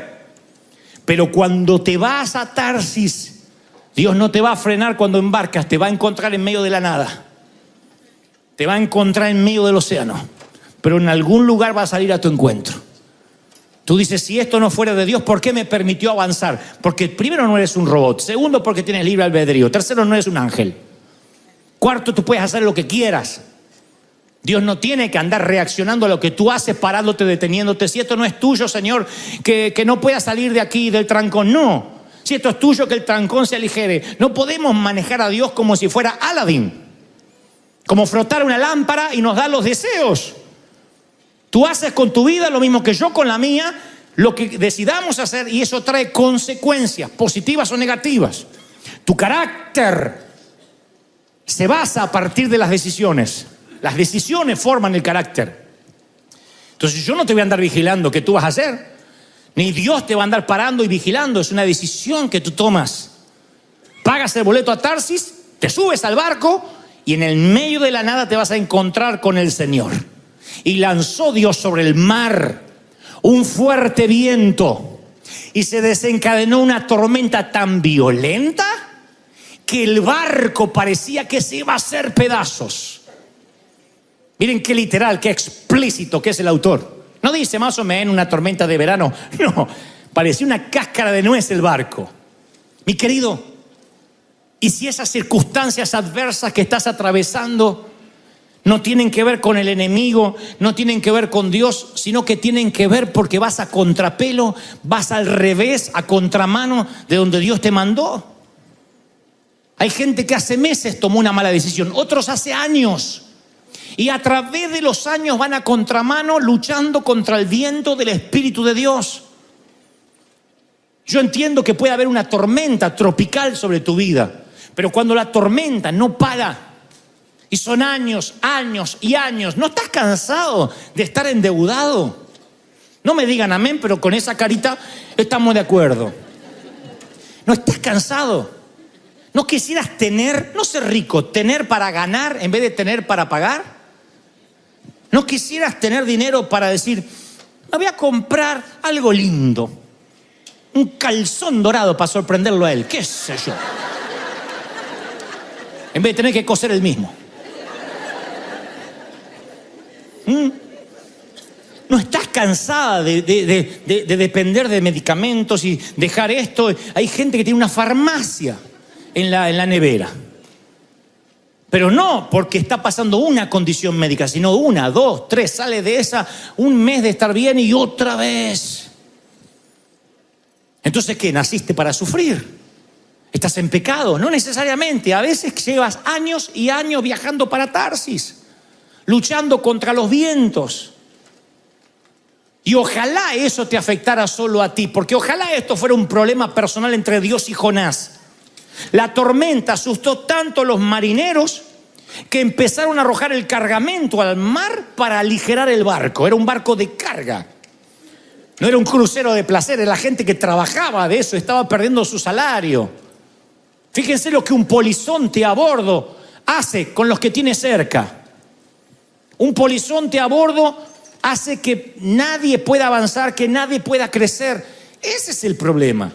Pero cuando te vas a Tarsis, Dios no te va a frenar cuando embarcas, te va a encontrar en medio de la nada. Te va a encontrar en medio del océano, pero en algún lugar va a salir a tu encuentro. Tú dices, si esto no fuera de Dios, ¿por qué me permitió avanzar? Porque primero, no eres un robot. Segundo, porque tienes libre albedrío. Tercero, no eres un ángel. Cuarto, tú puedes hacer lo que quieras. Dios no tiene que andar reaccionando a lo que tú haces, parándote, deteniéndote. Si esto no es tuyo, Señor, que no puedas salir de aquí, del trancón. No. Si esto es tuyo, que el trancón se aligere. No podemos manejar a Dios como si fuera Aladín, como frotar una lámpara y nos da los deseos. Tú haces con tu vida lo mismo que yo con la mía, lo que decidamos hacer, y eso trae consecuencias, positivas o negativas. Tu carácter se basa a partir de las decisiones. Las decisiones forman el carácter. Entonces yo no te voy a andar vigilando qué tú vas a hacer, ni Dios te va a andar parando y vigilando. Es una decisión que tú tomas. Pagas el boleto a Tarsis, te subes al barco y en el medio de la nada te vas a encontrar con el Señor. Y lanzó Dios sobre el mar un fuerte viento y se desencadenó una tormenta tan violenta que el barco parecía que se iba a hacer pedazos. Miren qué literal, qué explícito que es el autor. No dice más o menos una tormenta de verano. No, parecía una cáscara de nuez el barco. Mi querido, ¿y si esas circunstancias adversas que estás atravesando no tienen que ver con el enemigo, no tienen que ver con Dios, sino que tienen que ver porque vas a contrapelo, vas al revés, a contramano de donde Dios te mandó? Hay gente que hace meses tomó una mala decisión, otros hace años, y a través de los años van a contramano luchando contra el viento del Espíritu de Dios. Yo entiendo que puede haber una tormenta tropical sobre tu vida, pero cuando la tormenta no para, y son años, años y años, ¿no estás cansado de estar endeudado? No me digan amén, pero con esa carita estamos de acuerdo. ¿No estás cansado? ¿No quisieras tener, no ser rico, tener para ganar en vez de tener para pagar? ¿No quisieras tener dinero para decir, me voy a comprar algo lindo, un calzón dorado para sorprenderlo a él, qué sé yo, en vez de tener que coser el mismo? ¿No estás cansada de depender de medicamentos y dejar esto? Hay gente que tiene una farmacia en la nevera, pero no porque está pasando una condición médica, sino una, dos, tres, sale de esa un mes de estar bien y otra vez. Entonces, ¿qué? ¿Naciste para sufrir? ¿Estás en pecado? No necesariamente. A veces llevas años y años viajando para Tarsis, luchando contra los vientos. Y ojalá eso te afectara solo a ti, porque ojalá esto fuera un problema personal entre Dios y Jonás. La tormenta asustó tanto a los marineros que empezaron a arrojar el cargamento al mar para aligerar el barco. Era un barco de carga, no era un crucero de placer. La gente que trabajaba de eso estaba perdiendo su salario. Fíjense lo que un polizonte a bordo hace con los que tiene cerca. Un polizonte a bordo hace que nadie pueda avanzar, que nadie pueda crecer. Ese es el problema.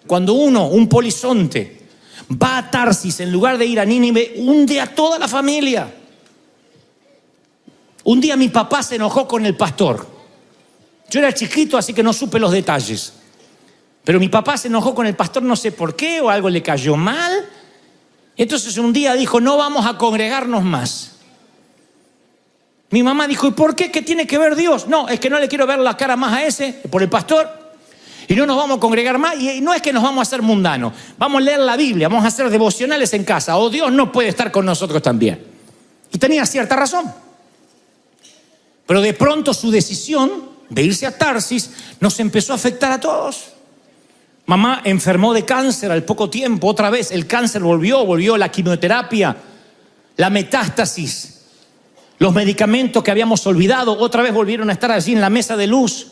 Cuando uno, un polizonte, va a Tarsis en lugar de ir a Nínive, hunde a toda la familia. Un día mi papá se enojó con el pastor. Yo era chiquito, así que no supe los detalles. Pero mi papá se enojó con el pastor, no sé por qué, o algo le cayó mal. Entonces un día dijo, no vamos a congregarnos más. Mi mamá dijo, ¿y por qué? ¿Qué tiene que ver Dios? No, es que no le quiero ver la cara más a ese, por el pastor. Y no nos vamos a congregar más. Y no es que nos vamos a hacer mundanos. Vamos a leer la Biblia, vamos a hacer devocionales en casa. O Dios no puede estar con nosotros también. Y tenía cierta razón. Pero de pronto su decisión de irse a Tarsis nos empezó a afectar a todos. Mamá enfermó de cáncer al poco tiempo. Otra vez el cáncer volvió la quimioterapia, la metástasis. Los medicamentos que habíamos olvidado otra vez volvieron a estar allí en la mesa de luz.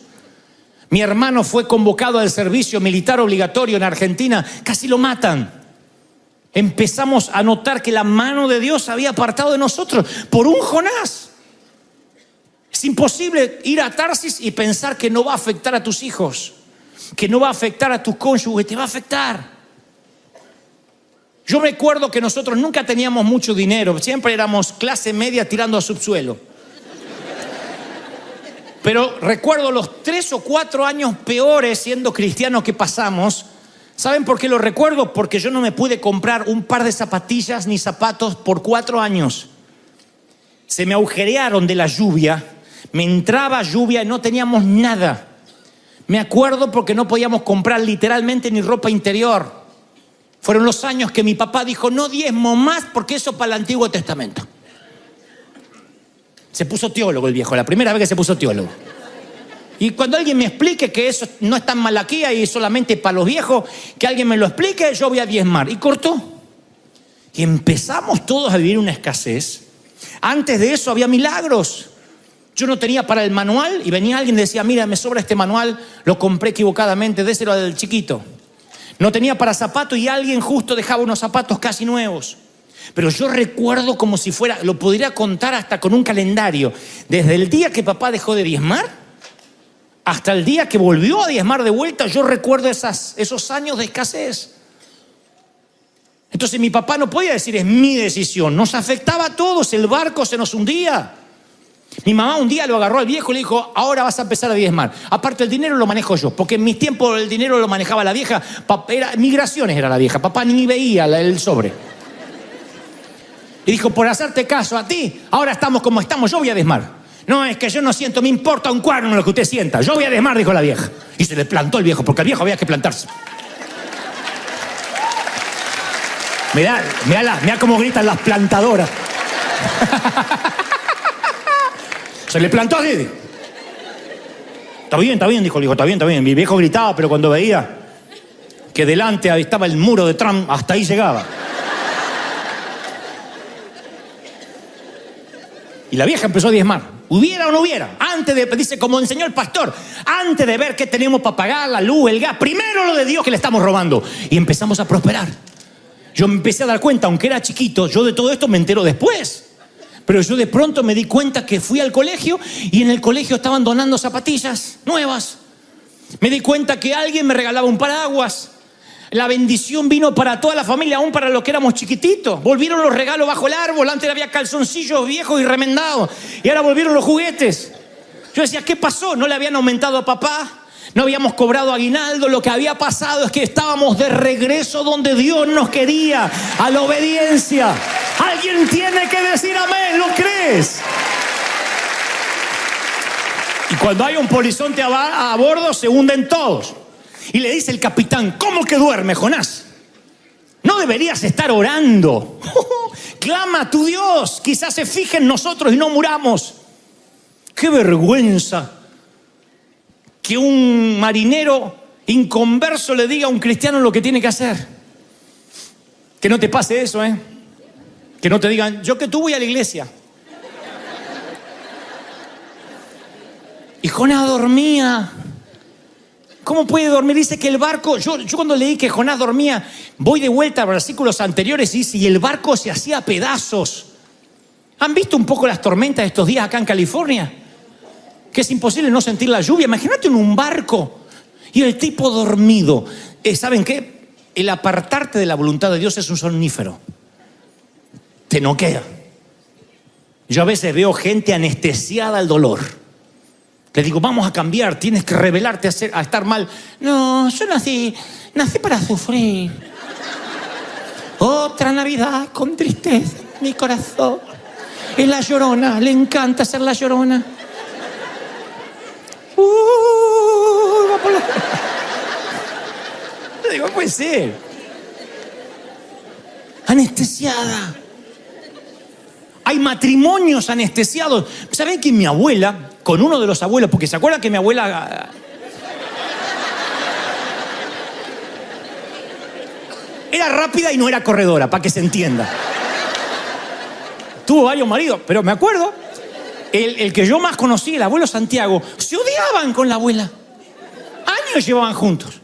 Mi hermano fue convocado al servicio militar obligatorio en Argentina. Casi lo matan. Empezamos a notar que la mano de Dios había apartado de nosotros por un Jonás. Es imposible ir a Tarsis y pensar que no va a afectar a tus hijos, que no va a afectar a tus cónyuges, te va a afectar. Yo recuerdo que nosotros nunca teníamos mucho dinero, siempre éramos clase media tirando a subsuelo. Pero recuerdo los 3 o 4 años peores siendo cristiano que pasamos. ¿Saben por qué lo recuerdo? Porque yo no me pude comprar un par de zapatillas ni zapatos por 4 años. Se me agujerearon de la lluvia, me entraba lluvia y no teníamos nada. Me acuerdo porque no podíamos comprar literalmente ni ropa interior. Fueron los años que mi papá dijo, no diezmo más porque eso para el Antiguo Testamento. Se puso teólogo el viejo, la primera vez que se puso teólogo. Y cuando alguien me explique que eso no está en Malaquía y solamente para los viejos, que alguien me lo explique, yo voy a diezmar. Y cortó. Y empezamos todos a vivir una escasez. Antes de eso había milagros. Yo no tenía para el manual y venía alguien y decía, mira, me sobra este manual, lo compré equivocadamente, déselo al chiquito. No tenía para zapatos y alguien justo dejaba unos zapatos casi nuevos. Pero yo recuerdo como si fuera, lo podría contar hasta con un calendario. Desde el día que papá dejó de diezmar hasta el día que volvió a diezmar de vuelta, yo recuerdo esos años de escasez. Entonces mi papá no podía decir, es mi decisión. Nos afectaba a todos, el barco se nos hundía. Mi mamá un día lo agarró al viejo y le dijo, ahora vas a empezar a diezmar. Aparte el dinero lo manejo yo, porque en mis tiempos el dinero lo manejaba la vieja. Migraciones era la vieja, papá ni veía el sobre. Y dijo, por hacerte caso a ti, ahora estamos como estamos, yo voy a diezmar. No, es que yo no siento, me importa un cuerno lo que usted sienta. Yo voy a diezmar, dijo la vieja. Y se le plantó el viejo, porque al viejo había que plantarse. Mirá cómo gritan las plantadoras. Se le plantó así. Está bien, dijo el hijo, está bien. Mi viejo gritaba, pero cuando veía que delante estaba el muro de Trump, hasta ahí llegaba. Y la vieja empezó a diezmar. Hubiera o no hubiera. Dice, como enseñó el pastor, antes de ver qué tenemos para pagar, la luz, el gas, primero lo de Dios que le estamos robando. Y empezamos a prosperar. Yo me empecé a dar cuenta, aunque era chiquito, yo de todo esto me entero después. Pero yo de pronto me di cuenta que fui al colegio y en el colegio estaban donando zapatillas nuevas. Me di cuenta que alguien me regalaba un paraguas. La bendición vino para toda la familia, aún para los que éramos chiquititos. Volvieron los regalos bajo el árbol. Antes había calzoncillos viejos y remendados. Y ahora volvieron los juguetes. Yo decía, ¿qué pasó? ¿No le habían aumentado a papá? ¿No habíamos cobrado aguinaldo? Lo que había pasado es que estábamos de regreso donde Dios nos quería, a la obediencia. Alguien tiene que decir amén, ¿lo crees? Y cuando hay un polizonte a bordo, se hunden todos. Y le dice el capitán, ¿cómo que duerme, Jonás? No deberías estar orando. Clama a tu Dios, quizás se fije en nosotros y no muramos. ¡Qué vergüenza! Que un marinero inconverso le diga a un cristiano lo que tiene que hacer. Que no te pase eso, Que no te digan, yo que tú voy a la iglesia. Y Jonás dormía. ¿Cómo puede dormir? Dice que el barco, yo cuando leí que Jonás dormía, voy de vuelta a versículos anteriores y dice, y el barco se hacía a pedazos. ¿Han visto un poco las tormentas de estos días acá en California? Que es imposible no sentir la lluvia. Imagínate en un barco Y el tipo dormido. ¿Saben qué? El apartarte de la voluntad de Dios es un somnífero. Te noquea. Yo a veces veo gente anestesiada al dolor. Le digo, vamos a cambiar, tienes que rebelarte a estar mal. No, yo nací para sufrir. Otra Navidad con tristeza en mi corazón. Es la Llorona, le encanta ser la Llorona. Va por la... Le digo, puede ser. Anestesiada. Hay matrimonios anestesiados. ¿Saben que mi abuela, con uno de los abuelos, porque se acuerdan que mi abuela... Era rápida y no era corredora, para que se entienda. Tuvo varios maridos, pero me acuerdo, el que yo más conocí, el abuelo Santiago, se odiaban con la abuela. Años llevaban juntos.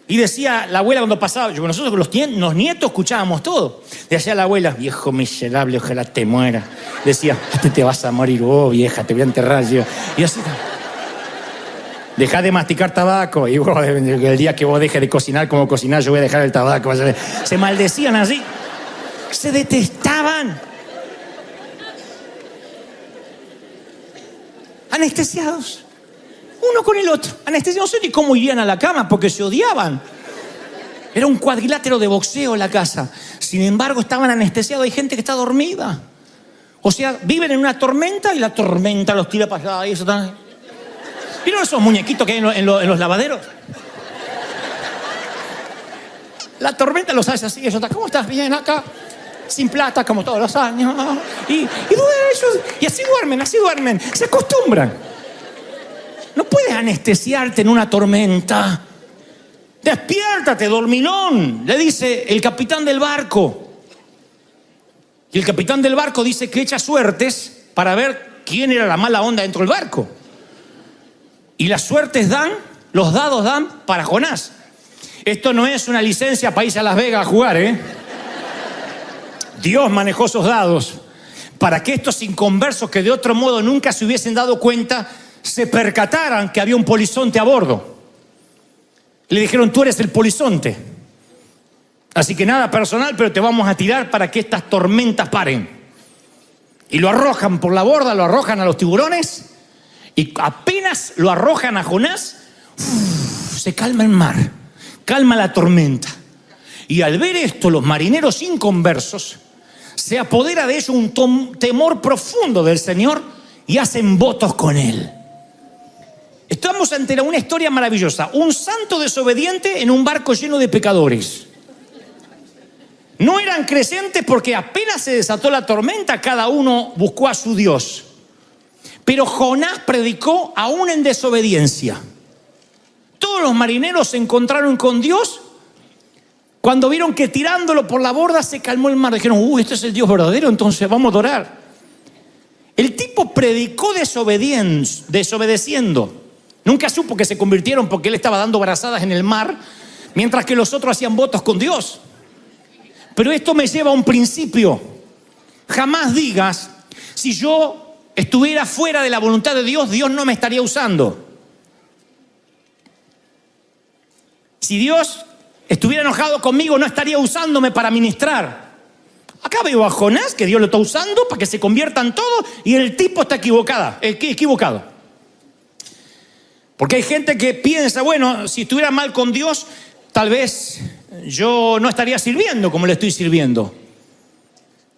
Y decía la abuela cuando pasaba, nosotros los nietos escuchábamos todo. Decía la abuela, viejo miserable, ojalá te muera. Decía, te vas a morir vos, vieja, te voy a enterrar yo. Y así, dejá de masticar tabaco. Y vos, el día que vos dejes de cocinar como cocinar, yo voy a dejar el tabaco. Se maldecían así. Se detestaban. Anestesiados. Uno con el otro. Anestesiados. No sé ni cómo irían a la cama porque se odiaban. Era un cuadrilátero de boxeo la casa. Sin embargo, estaban anestesiados. Hay gente que está dormida. O sea, viven en una tormenta y la tormenta los tira para allá. Y eso está... ¿Vieron esos muñequitos que hay en los lavaderos? La tormenta los hace así. Eso está, ¿cómo estás? Bien acá. Sin plata, como todos los años. Y así duermen. Se acostumbran. No puedes anestesiarte en una tormenta. Despiértate, dormilón, le dice el capitán del barco. Y el capitán del barco dice que echa suertes para ver quién era la mala onda dentro del barco. Y las suertes los dados dan para Jonás. Esto no es una licencia para irse a Las Vegas a jugar, ¿eh? Dios manejó esos dados para que estos inconversos que de otro modo nunca se hubiesen dado cuenta se percataran que había un polizonte a bordo. Le dijeron, tú eres el polizonte. Así que nada personal, pero te vamos a tirar para que estas tormentas paren. Y lo arrojan por la borda, lo arrojan a los tiburones. Y apenas lo arrojan a Jonás, se calma el mar, calma la tormenta. Y al ver esto, los marineros inconversos, se apodera de ellos un temor profundo del Señor y hacen votos con Él. Estamos ante una historia maravillosa. Un santo desobediente en un barco lleno de pecadores. No eran creyentes porque apenas se desató la tormenta, cada uno buscó a su Dios. Pero Jonás predicó aún en desobediencia. Todos los marineros se encontraron con Dios cuando vieron que tirándolo por la borda se calmó el mar. Dijeron, este es el Dios verdadero, entonces vamos a adorar. El tipo predicó desobedeciendo. Nunca supo que se convirtieron porque él estaba dando brazadas en el mar, mientras que los otros hacían votos con Dios. Pero esto me lleva a un principio. Jamás digas, si yo estuviera fuera de la voluntad de Dios, Dios no me estaría usando. Si Dios estuviera enojado conmigo, no estaría usándome para ministrar. Acá veo a Jonás, que Dios lo está usando para que se conviertan todos, y el tipo está equivocado. Porque hay gente que piensa, bueno, si estuviera mal con Dios, tal vez yo no estaría sirviendo como le estoy sirviendo.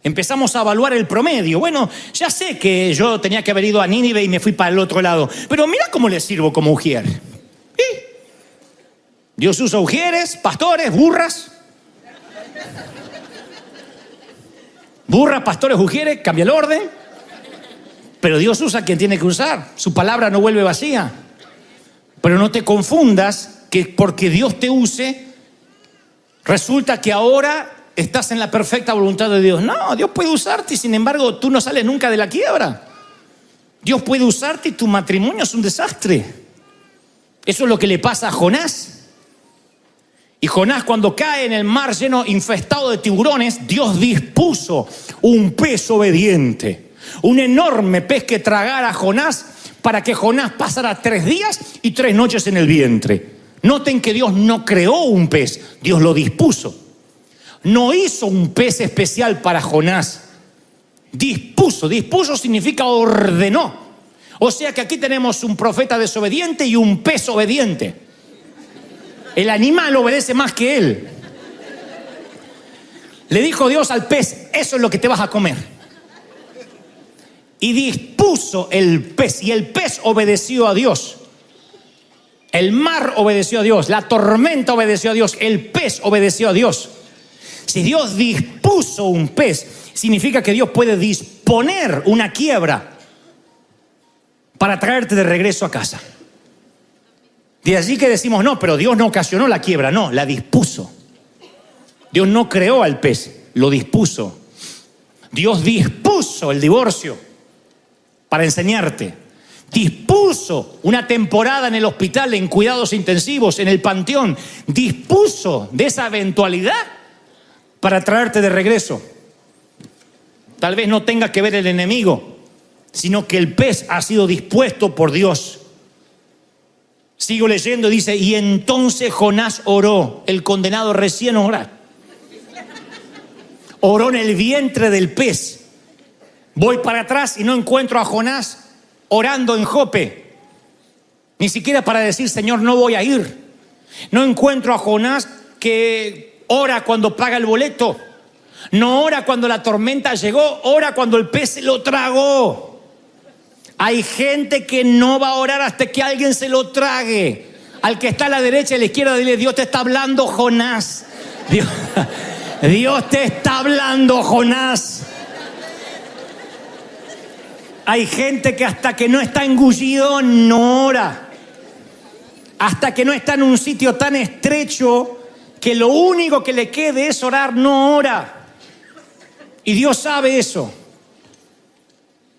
Empezamos a evaluar el promedio. Bueno, ya sé que yo tenía que haber ido a Nínive y me fui para el otro lado, pero mira cómo le sirvo como ujier. Dios usa ujieres, pastores, burras. Burras, pastores, ujieres, cambia el orden. Pero Dios usa a quien tiene que usar. Su palabra no vuelve vacía. Pero no te confundas que porque Dios te use, resulta que ahora estás en la perfecta voluntad de Dios. No, Dios puede usarte y sin embargo tú no sales nunca de la quiebra. Dios puede usarte y tu matrimonio es un desastre. Eso es lo que le pasa a Jonás. Y Jonás, cuando cae en el mar lleno, infestado de tiburones, Dios dispuso un pez obediente, un enorme pez que tragara a Jonás para que Jonás pasara 3 días y 3 noches en el vientre. Noten que Dios no creó un pez, Dios lo dispuso. No hizo un pez especial para Jonás. Dispuso significa ordenó. O sea que aquí tenemos un profeta desobediente y un pez obediente. El animal obedece más que él. Le dijo Dios al pez, eso es lo que te vas a comer. Y dispuso el pez, y el pez obedeció a Dios. El mar obedeció a Dios, la tormenta obedeció a Dios, el pez obedeció a Dios. Si Dios dispuso un pez, significa que Dios puede disponer una quiebra para traerte de regreso a casa. De allí que decimos, no, pero Dios no ocasionó la quiebra, no, la dispuso. Dios no creó al pez, lo dispuso. Dios dispuso el divorcio para enseñarte. Dispuso una temporada en el hospital, en cuidados intensivos, en el panteón. Dispuso de esa eventualidad para traerte de regreso. Tal vez no tenga que ver el enemigo, sino que el pez ha sido dispuesto por Dios. Sigo leyendo, dice, y entonces Jonás oró, el condenado recién ora. Oró en el vientre del pez. Voy para atrás y no encuentro a Jonás orando en Jope. Ni siquiera para decir, Señor, no voy a ir. No encuentro a Jonás que ora cuando paga el boleto. No ora cuando la tormenta llegó, ora cuando el pez se lo tragó. Hay gente que no va a orar hasta que alguien se lo trague. Al que está a la derecha y a la izquierda, dile, Dios te está hablando, Jonás. Dios te está hablando, Jonás. Hay gente que hasta que no está engullido no ora. Hasta que no está en un sitio tan estrecho que lo único que le quede es orar, no ora. Y Dios sabe eso.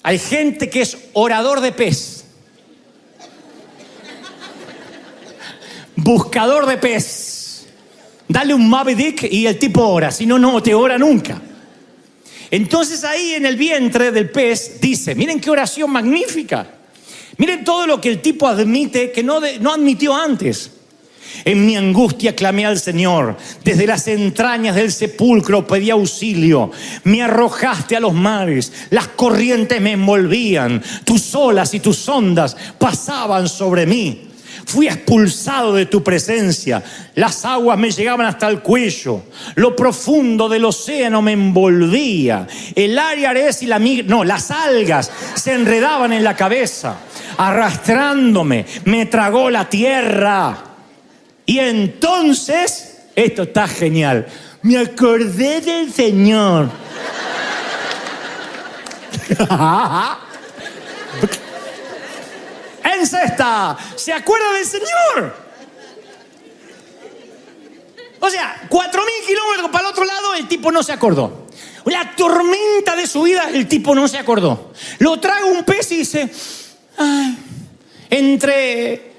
Hay gente que es orador de pez, buscador de pez. Dale un Moby Dick y el tipo ora, si no, no te ora nunca. Entonces ahí en el vientre del pez dice, miren qué oración magnífica. Miren todo lo que el tipo admite que no admitió antes. En mi angustia clamé al Señor, desde las entrañas del sepulcro pedí auxilio. Me arrojaste a los mares, las corrientes me envolvían, tus olas y tus ondas pasaban sobre mí. Fui expulsado de tu presencia, las aguas me llegaban hasta el cuello, lo profundo del océano me envolvía, el ariarés y las algas se enredaban en la cabeza, arrastrándome, me tragó la tierra. Y entonces, esto está genial, me acordé del Señor. En cesta, se acuerda del Señor. O sea, 4.000 kilómetros para el otro lado, el tipo no se acordó. La tormenta de su vida, el tipo no se acordó. Lo traga un pez y dice, ay, entre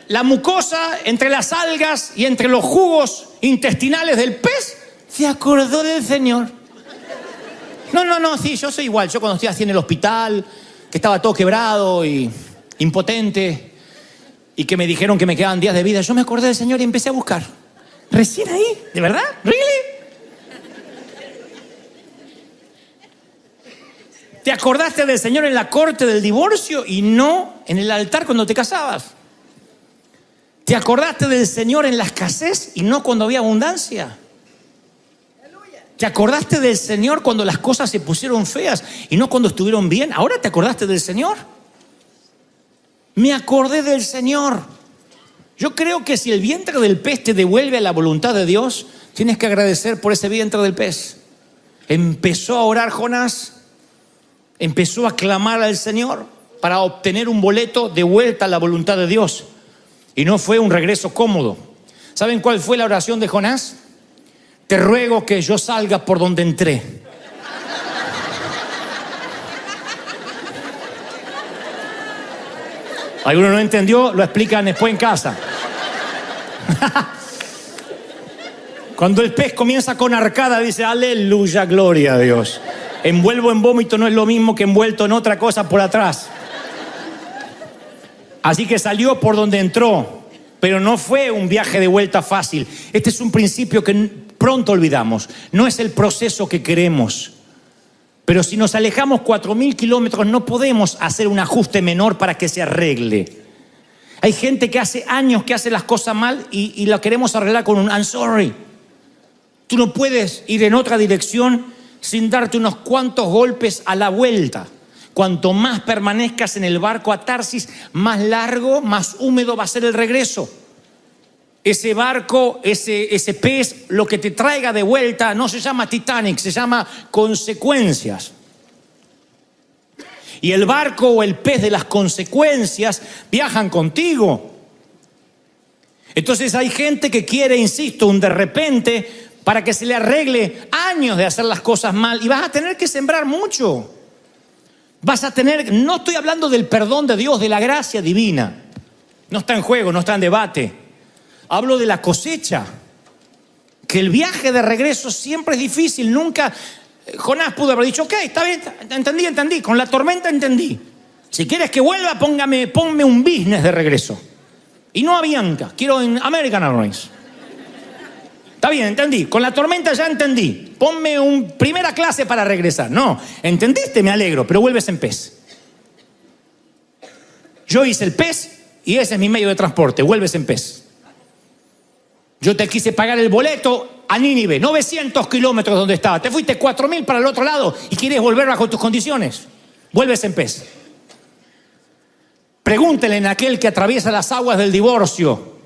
la mucosa, entre las algas y entre los jugos intestinales del pez, se acordó del Señor. No, sí, yo soy igual. Yo cuando estoy así en el hospital, que estaba todo quebrado y impotente, y que me dijeron que me quedaban días de vida, yo me acordé del Señor y empecé a buscar. Recién ahí, ¿de verdad? ¿Really? ¿Te acordaste del Señor en la corte del divorcio y no en el altar cuando te casabas? ¿Te acordaste del Señor en la escasez y no cuando había abundancia? ¿Te acordaste del Señor cuando las cosas se pusieron feas y no cuando estuvieron bien? ¿Ahora te acordaste del Señor? Me acordé del Señor. Yo creo que si el vientre del pez te devuelve a la voluntad de Dios, tienes que agradecer por ese vientre del pez. Empezó a orar Jonás, empezó a clamar al Señor para obtener un boleto de vuelta a la voluntad de Dios. Y no fue un regreso cómodo. ¿Saben cuál fue la oración de Jonás? Te ruego que yo salga por donde entré. ¿Alguno no entendió? Lo explican después en casa. Cuando el pez comienza con arcada, dice, aleluya, gloria a Dios. Envuelvo en vómito no es lo mismo que envuelto en otra cosa por atrás. Así que salió por donde entró, pero no fue un viaje de vuelta fácil. Este es un principio que pronto olvidamos. No es el proceso que queremos. Pero si nos alejamos 4.000 kilómetros, no podemos hacer un ajuste menor para que se arregle. Hay gente que hace años que hace las cosas mal y la queremos arreglar con un I'm sorry. Tú no puedes ir en otra dirección sin darte unos cuantos golpes a la vuelta. Cuanto más permanezcas en el barco a Tarsis, más largo, más húmedo va a ser el regreso. Ese barco, ese pez, lo que te traiga de vuelta no se llama Titanic, se llama consecuencias. Y el barco o el pez de las consecuencias viajan contigo. Entonces hay gente que quiere, insisto, un de repente para que se le arregle años de hacer las cosas mal. Y vas a tener que sembrar mucho. Vas a tener, no estoy hablando del perdón de Dios, de la gracia divina. No está en juego, no está en debate. Hablo de la cosecha. Que el viaje de regreso siempre es difícil. Nunca, Jonás pudo haber dicho, ok, está bien, entendí. Con la tormenta entendí. Si quieres que vuelva, ponme un business de regreso. Y no a Bianca, quiero en American Airlines. Está bien, entendí. Con la tormenta ya entendí. Ponme un primera clase para regresar. No, entendiste, me alegro, pero vuelves en pez. Yo hice el pez y ese es mi medio de transporte. Vuelves en pez. Yo te quise pagar el boleto a Nínive, 900 kilómetros donde estaba. Te fuiste 4.000 para el otro lado y quieres volver bajo tus condiciones. Vuelves en pez. Pregúntele en aquel que atraviesa las aguas del divorcio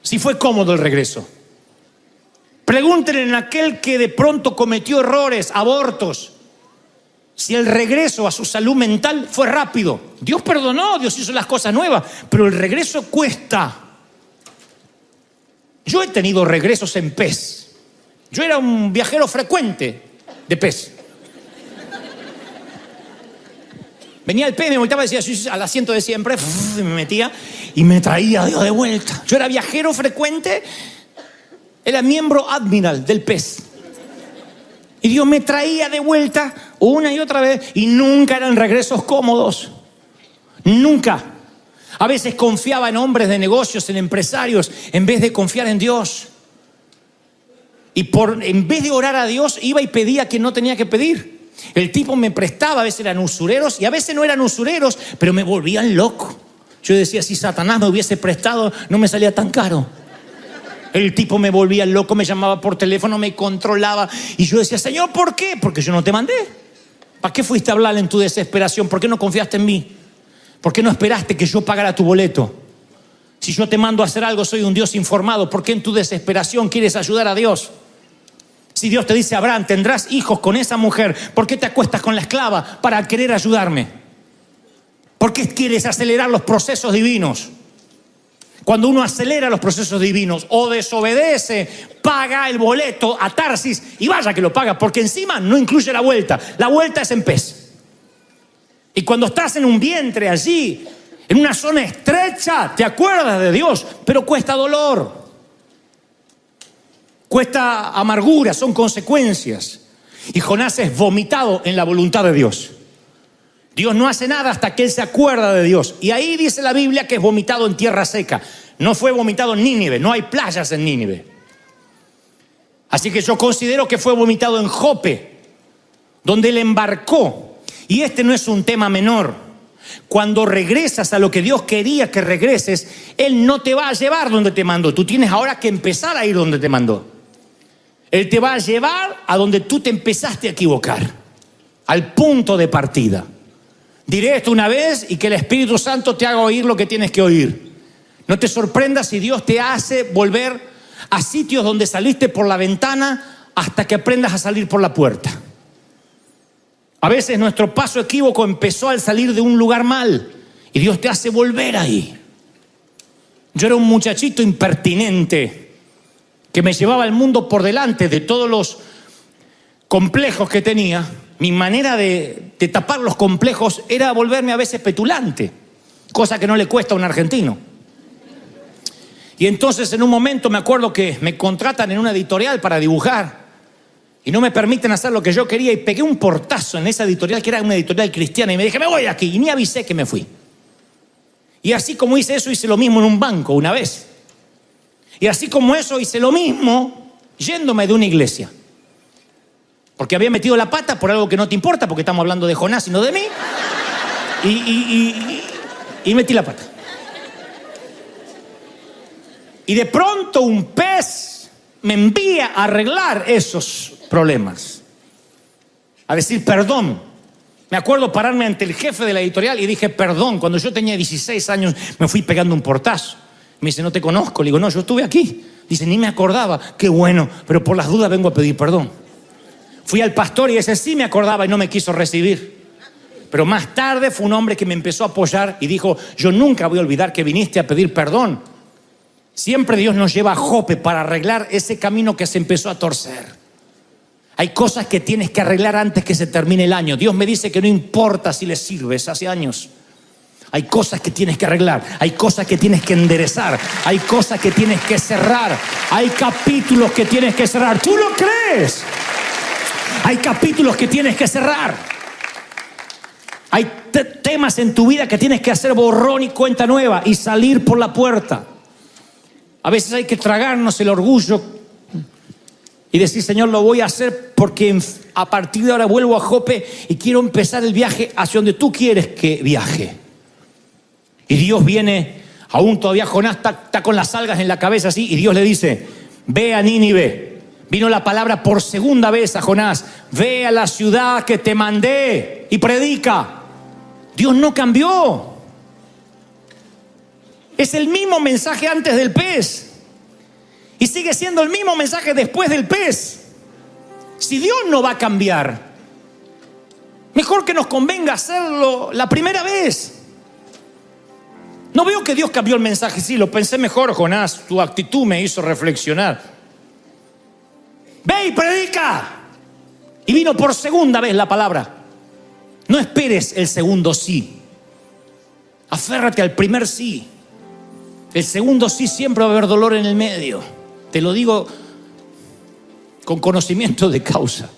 si fue cómodo el regreso. Pregúntenle en aquel que de pronto cometió errores, abortos, si el regreso a su salud mental fue rápido. Dios perdonó, Dios hizo las cosas nuevas, pero el regreso cuesta. Yo he tenido regresos en pez. Yo era un viajero frecuente de pez. Venía el pez, me volteaba y decía sí, al asiento de siempre, y me metía y me traía Dios de vuelta. Yo era viajero frecuente. Era miembro admiral del pez. Y Dios me traía de vuelta una y otra vez. Y nunca eran regresos cómodos. Nunca. A veces confiaba en hombres de negocios, en empresarios, en vez de confiar en Dios. Y en vez de orar a Dios, iba y pedía quien no tenía que pedir. El tipo me prestaba, a veces eran usureros y a veces no eran usureros, pero me volvían loco. Yo decía, si Satanás me hubiese prestado, no me salía tan caro. El tipo me volvía loco, me llamaba por teléfono, me controlaba. Y yo decía, Señor, ¿por qué? Porque yo no te mandé. ¿Para qué fuiste a hablar en tu desesperación? ¿Por qué no confiaste en mí? ¿Por qué no esperaste que yo pagara tu boleto? Si yo te mando a hacer algo, soy un Dios informado. ¿Por qué en tu desesperación quieres ayudar a Dios? Si Dios te dice, Abraham, tendrás hijos con esa mujer, ¿por qué te acuestas con la esclava para querer ayudarme? ¿Por qué quieres acelerar los procesos divinos? Cuando uno acelera los procesos divinos o desobedece, paga el boleto a Tarsis y vaya que lo paga, porque encima no incluye la vuelta. La vuelta es en pez. Y cuando estás en un vientre allí, en una zona estrecha, te acuerdas de Dios, pero cuesta dolor. Cuesta amargura, son consecuencias. Y Jonás es vomitado en la voluntad de Dios. Dios no hace nada hasta que él se acuerda de Dios. Y ahí dice la Biblia que es vomitado en tierra seca. No fue vomitado en Nínive, no hay playas en Nínive. Así que yo considero que fue vomitado en Jope, donde él embarcó. Y este no es un tema menor. Cuando regresas a lo que Dios quería que regreses, Él no te va a llevar donde te mandó. Tú tienes ahora que empezar a ir donde te mandó. Él te va a llevar a donde tú te empezaste a equivocar, al punto de partida. Diré esto una vez y que el Espíritu Santo te haga oír lo que tienes que oír. No te sorprendas si Dios te hace volver a sitios donde saliste por la ventana hasta que aprendas a salir por la puerta. A veces nuestro paso equívoco empezó al salir de un lugar mal y Dios te hace volver ahí. Yo era un muchachito impertinente que me llevaba el mundo por delante de todos los complejos que tenía. Mi manera de tapar los complejos era volverme a veces petulante, cosa que no le cuesta a un argentino. Y entonces en un momento me acuerdo que me contratan en una editorial para dibujar y no me permiten hacer lo que yo quería y pegué un portazo en esa editorial que era una editorial cristiana y me dije, me voy de aquí, y ni avisé que me fui. Y así como hice eso, hice lo mismo en un banco una vez. Y así como eso, hice lo mismo yéndome de una iglesia. Porque había metido la pata por algo que no te importa, porque estamos hablando de Jonás y no de mí. Y metí la pata. Y de pronto un pez me envía a arreglar esos problemas. A decir perdón. Me acuerdo pararme ante el jefe de la editorial y dije perdón. Cuando yo tenía 16 años me fui pegando un portazo. Me dice, no te conozco. Le digo, no, yo estuve aquí. Dice, ni me acordaba. Qué bueno, pero por las dudas vengo a pedir perdón. Fui al pastor y ese sí me acordaba y no me quiso recibir. Pero más tarde fue un hombre que me empezó a apoyar y dijo, yo nunca voy a olvidar que viniste a pedir perdón. Siempre Dios nos lleva a Jope para arreglar ese camino que se empezó a torcer. Hay cosas que tienes que arreglar antes que se termine el año. Dios me dice que no importa si le sirves hace años. Hay cosas que tienes que arreglar, hay cosas que tienes que enderezar, hay cosas que tienes que cerrar, hay capítulos que tienes que cerrar. ¿Tú lo crees? Hay capítulos que tienes que cerrar. Hay temas en tu vida que tienes que hacer borrón y cuenta nueva y salir por la puerta. A veces hay que tragarnos el orgullo y decir, Señor, lo voy a hacer porque a partir de ahora vuelvo a Jope y quiero empezar el viaje hacia donde tú quieres que viaje. Y Dios viene, aún todavía Jonás está con las algas en la cabeza así, y Dios le dice, ve a Nínive. Vino la palabra por segunda vez a Jonás, ve a la ciudad que te mandé y predica. Dios no cambió. Es el mismo mensaje antes del pez. Y sigue siendo el mismo mensaje después del pez. Si Dios no va a cambiar, mejor que nos convenga hacerlo la primera vez. No veo que Dios cambió el mensaje. Sí, lo pensé mejor, Jonás. Tu actitud me hizo reflexionar. Ve y predica. Y vino por segunda vez la palabra. No esperes el segundo sí. Aférrate al primer sí. El segundo sí siempre va a haber dolor en el medio. Te lo digo con conocimiento de causa.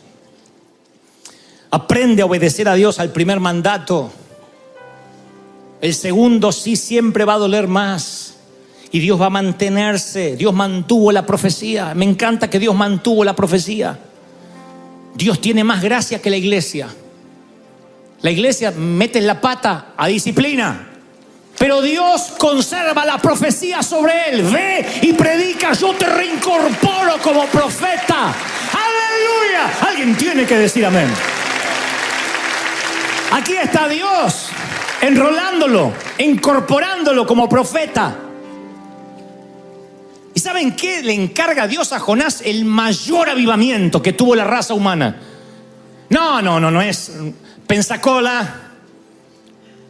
Aprende a obedecer a Dios al primer mandato. El segundo sí siempre va a doler más. Y Dios va a mantenerse. Dios mantuvo la profecía. Me encanta que Dios mantuvo la profecía. Dios tiene más gracia que la iglesia. La iglesia mete la pata a disciplina. Pero Dios conserva la profecía sobre él. Ve y predica. Yo te reincorporo como profeta. ¡Aleluya! Alguien tiene que decir amén. Aquí está Dios enrolándolo, incorporándolo como profeta. ¿Y saben qué le encarga Dios a Jonás? El mayor avivamiento que tuvo la raza humana. No es Pensacola,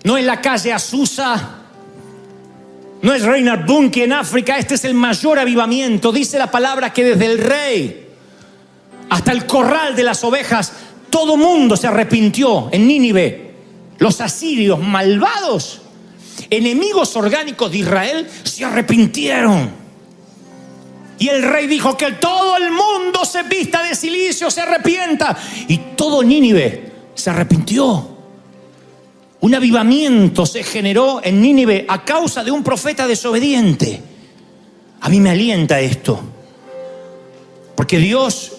no es la calle Azusa, no es Reinhard Bonnke en África. Este es el mayor avivamiento. Dice la palabra que desde el rey hasta el corral de las ovejas, todo mundo se arrepintió en Nínive. Los asirios malvados, enemigos orgánicos de Israel, se arrepintieron. Y el rey dijo que todo el mundo se vista de cilicio, se arrepienta. Y todo Nínive se arrepintió. Un avivamiento se generó en Nínive a causa de un profeta desobediente. A mí me alienta esto, porque Dios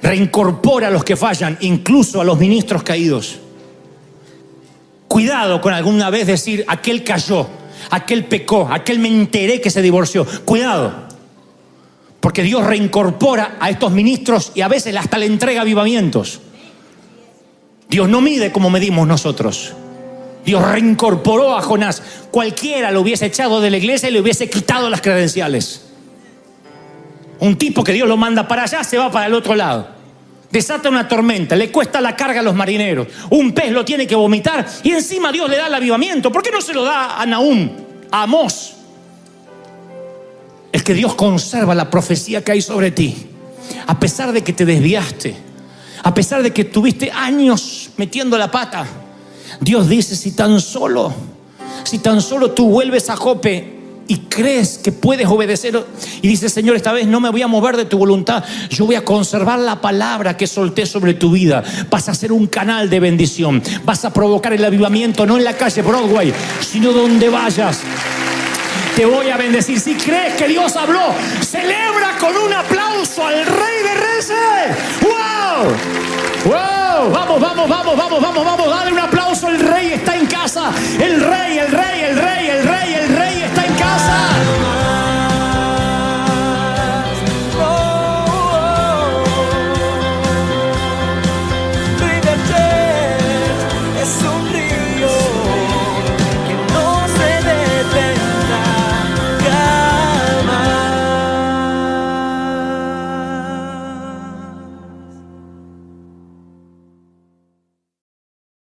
reincorpora a los que fallan, incluso a los ministros caídos. Cuidado con alguna vez decir, aquel cayó, aquel pecó, aquel me enteré que se divorció. Cuidado, porque Dios reincorpora a estos ministros y a veces hasta le entrega avivamientos. Dios no mide como medimos nosotros. Dios reincorporó a Jonás. Cualquiera lo hubiese echado de la iglesia y le hubiese quitado las credenciales. Un tipo que Dios lo manda para allá se va para el otro lado. Desata una tormenta, le cuesta la carga a los marineros. Un pez lo tiene que vomitar y encima Dios le da el avivamiento. ¿Por qué no se lo da a Nahum, a Amós? Es que Dios conserva la profecía que hay sobre ti. A pesar de que te desviaste, a pesar de que tuviste años metiendo la pata, Dios dice, si tan solo tú vuelves a Jope y crees que puedes obedecer y dices, Señor, esta vez no me voy a mover de tu voluntad, yo voy a conservar la palabra que solté sobre tu vida. Vas a ser un canal de bendición, vas a provocar el avivamiento, no en la calle Broadway, sino donde vayas. Te voy a bendecir. Si crees que Dios habló, celebra con un aplauso al Rey de Reyes. ¡Wow! ¡Wow! Vamos, vamos, vamos, vamos, vamos, vamos. Dale un aplauso. El Rey está en casa. El Rey, el Rey, el Rey, el Rey, el Rey está en casa.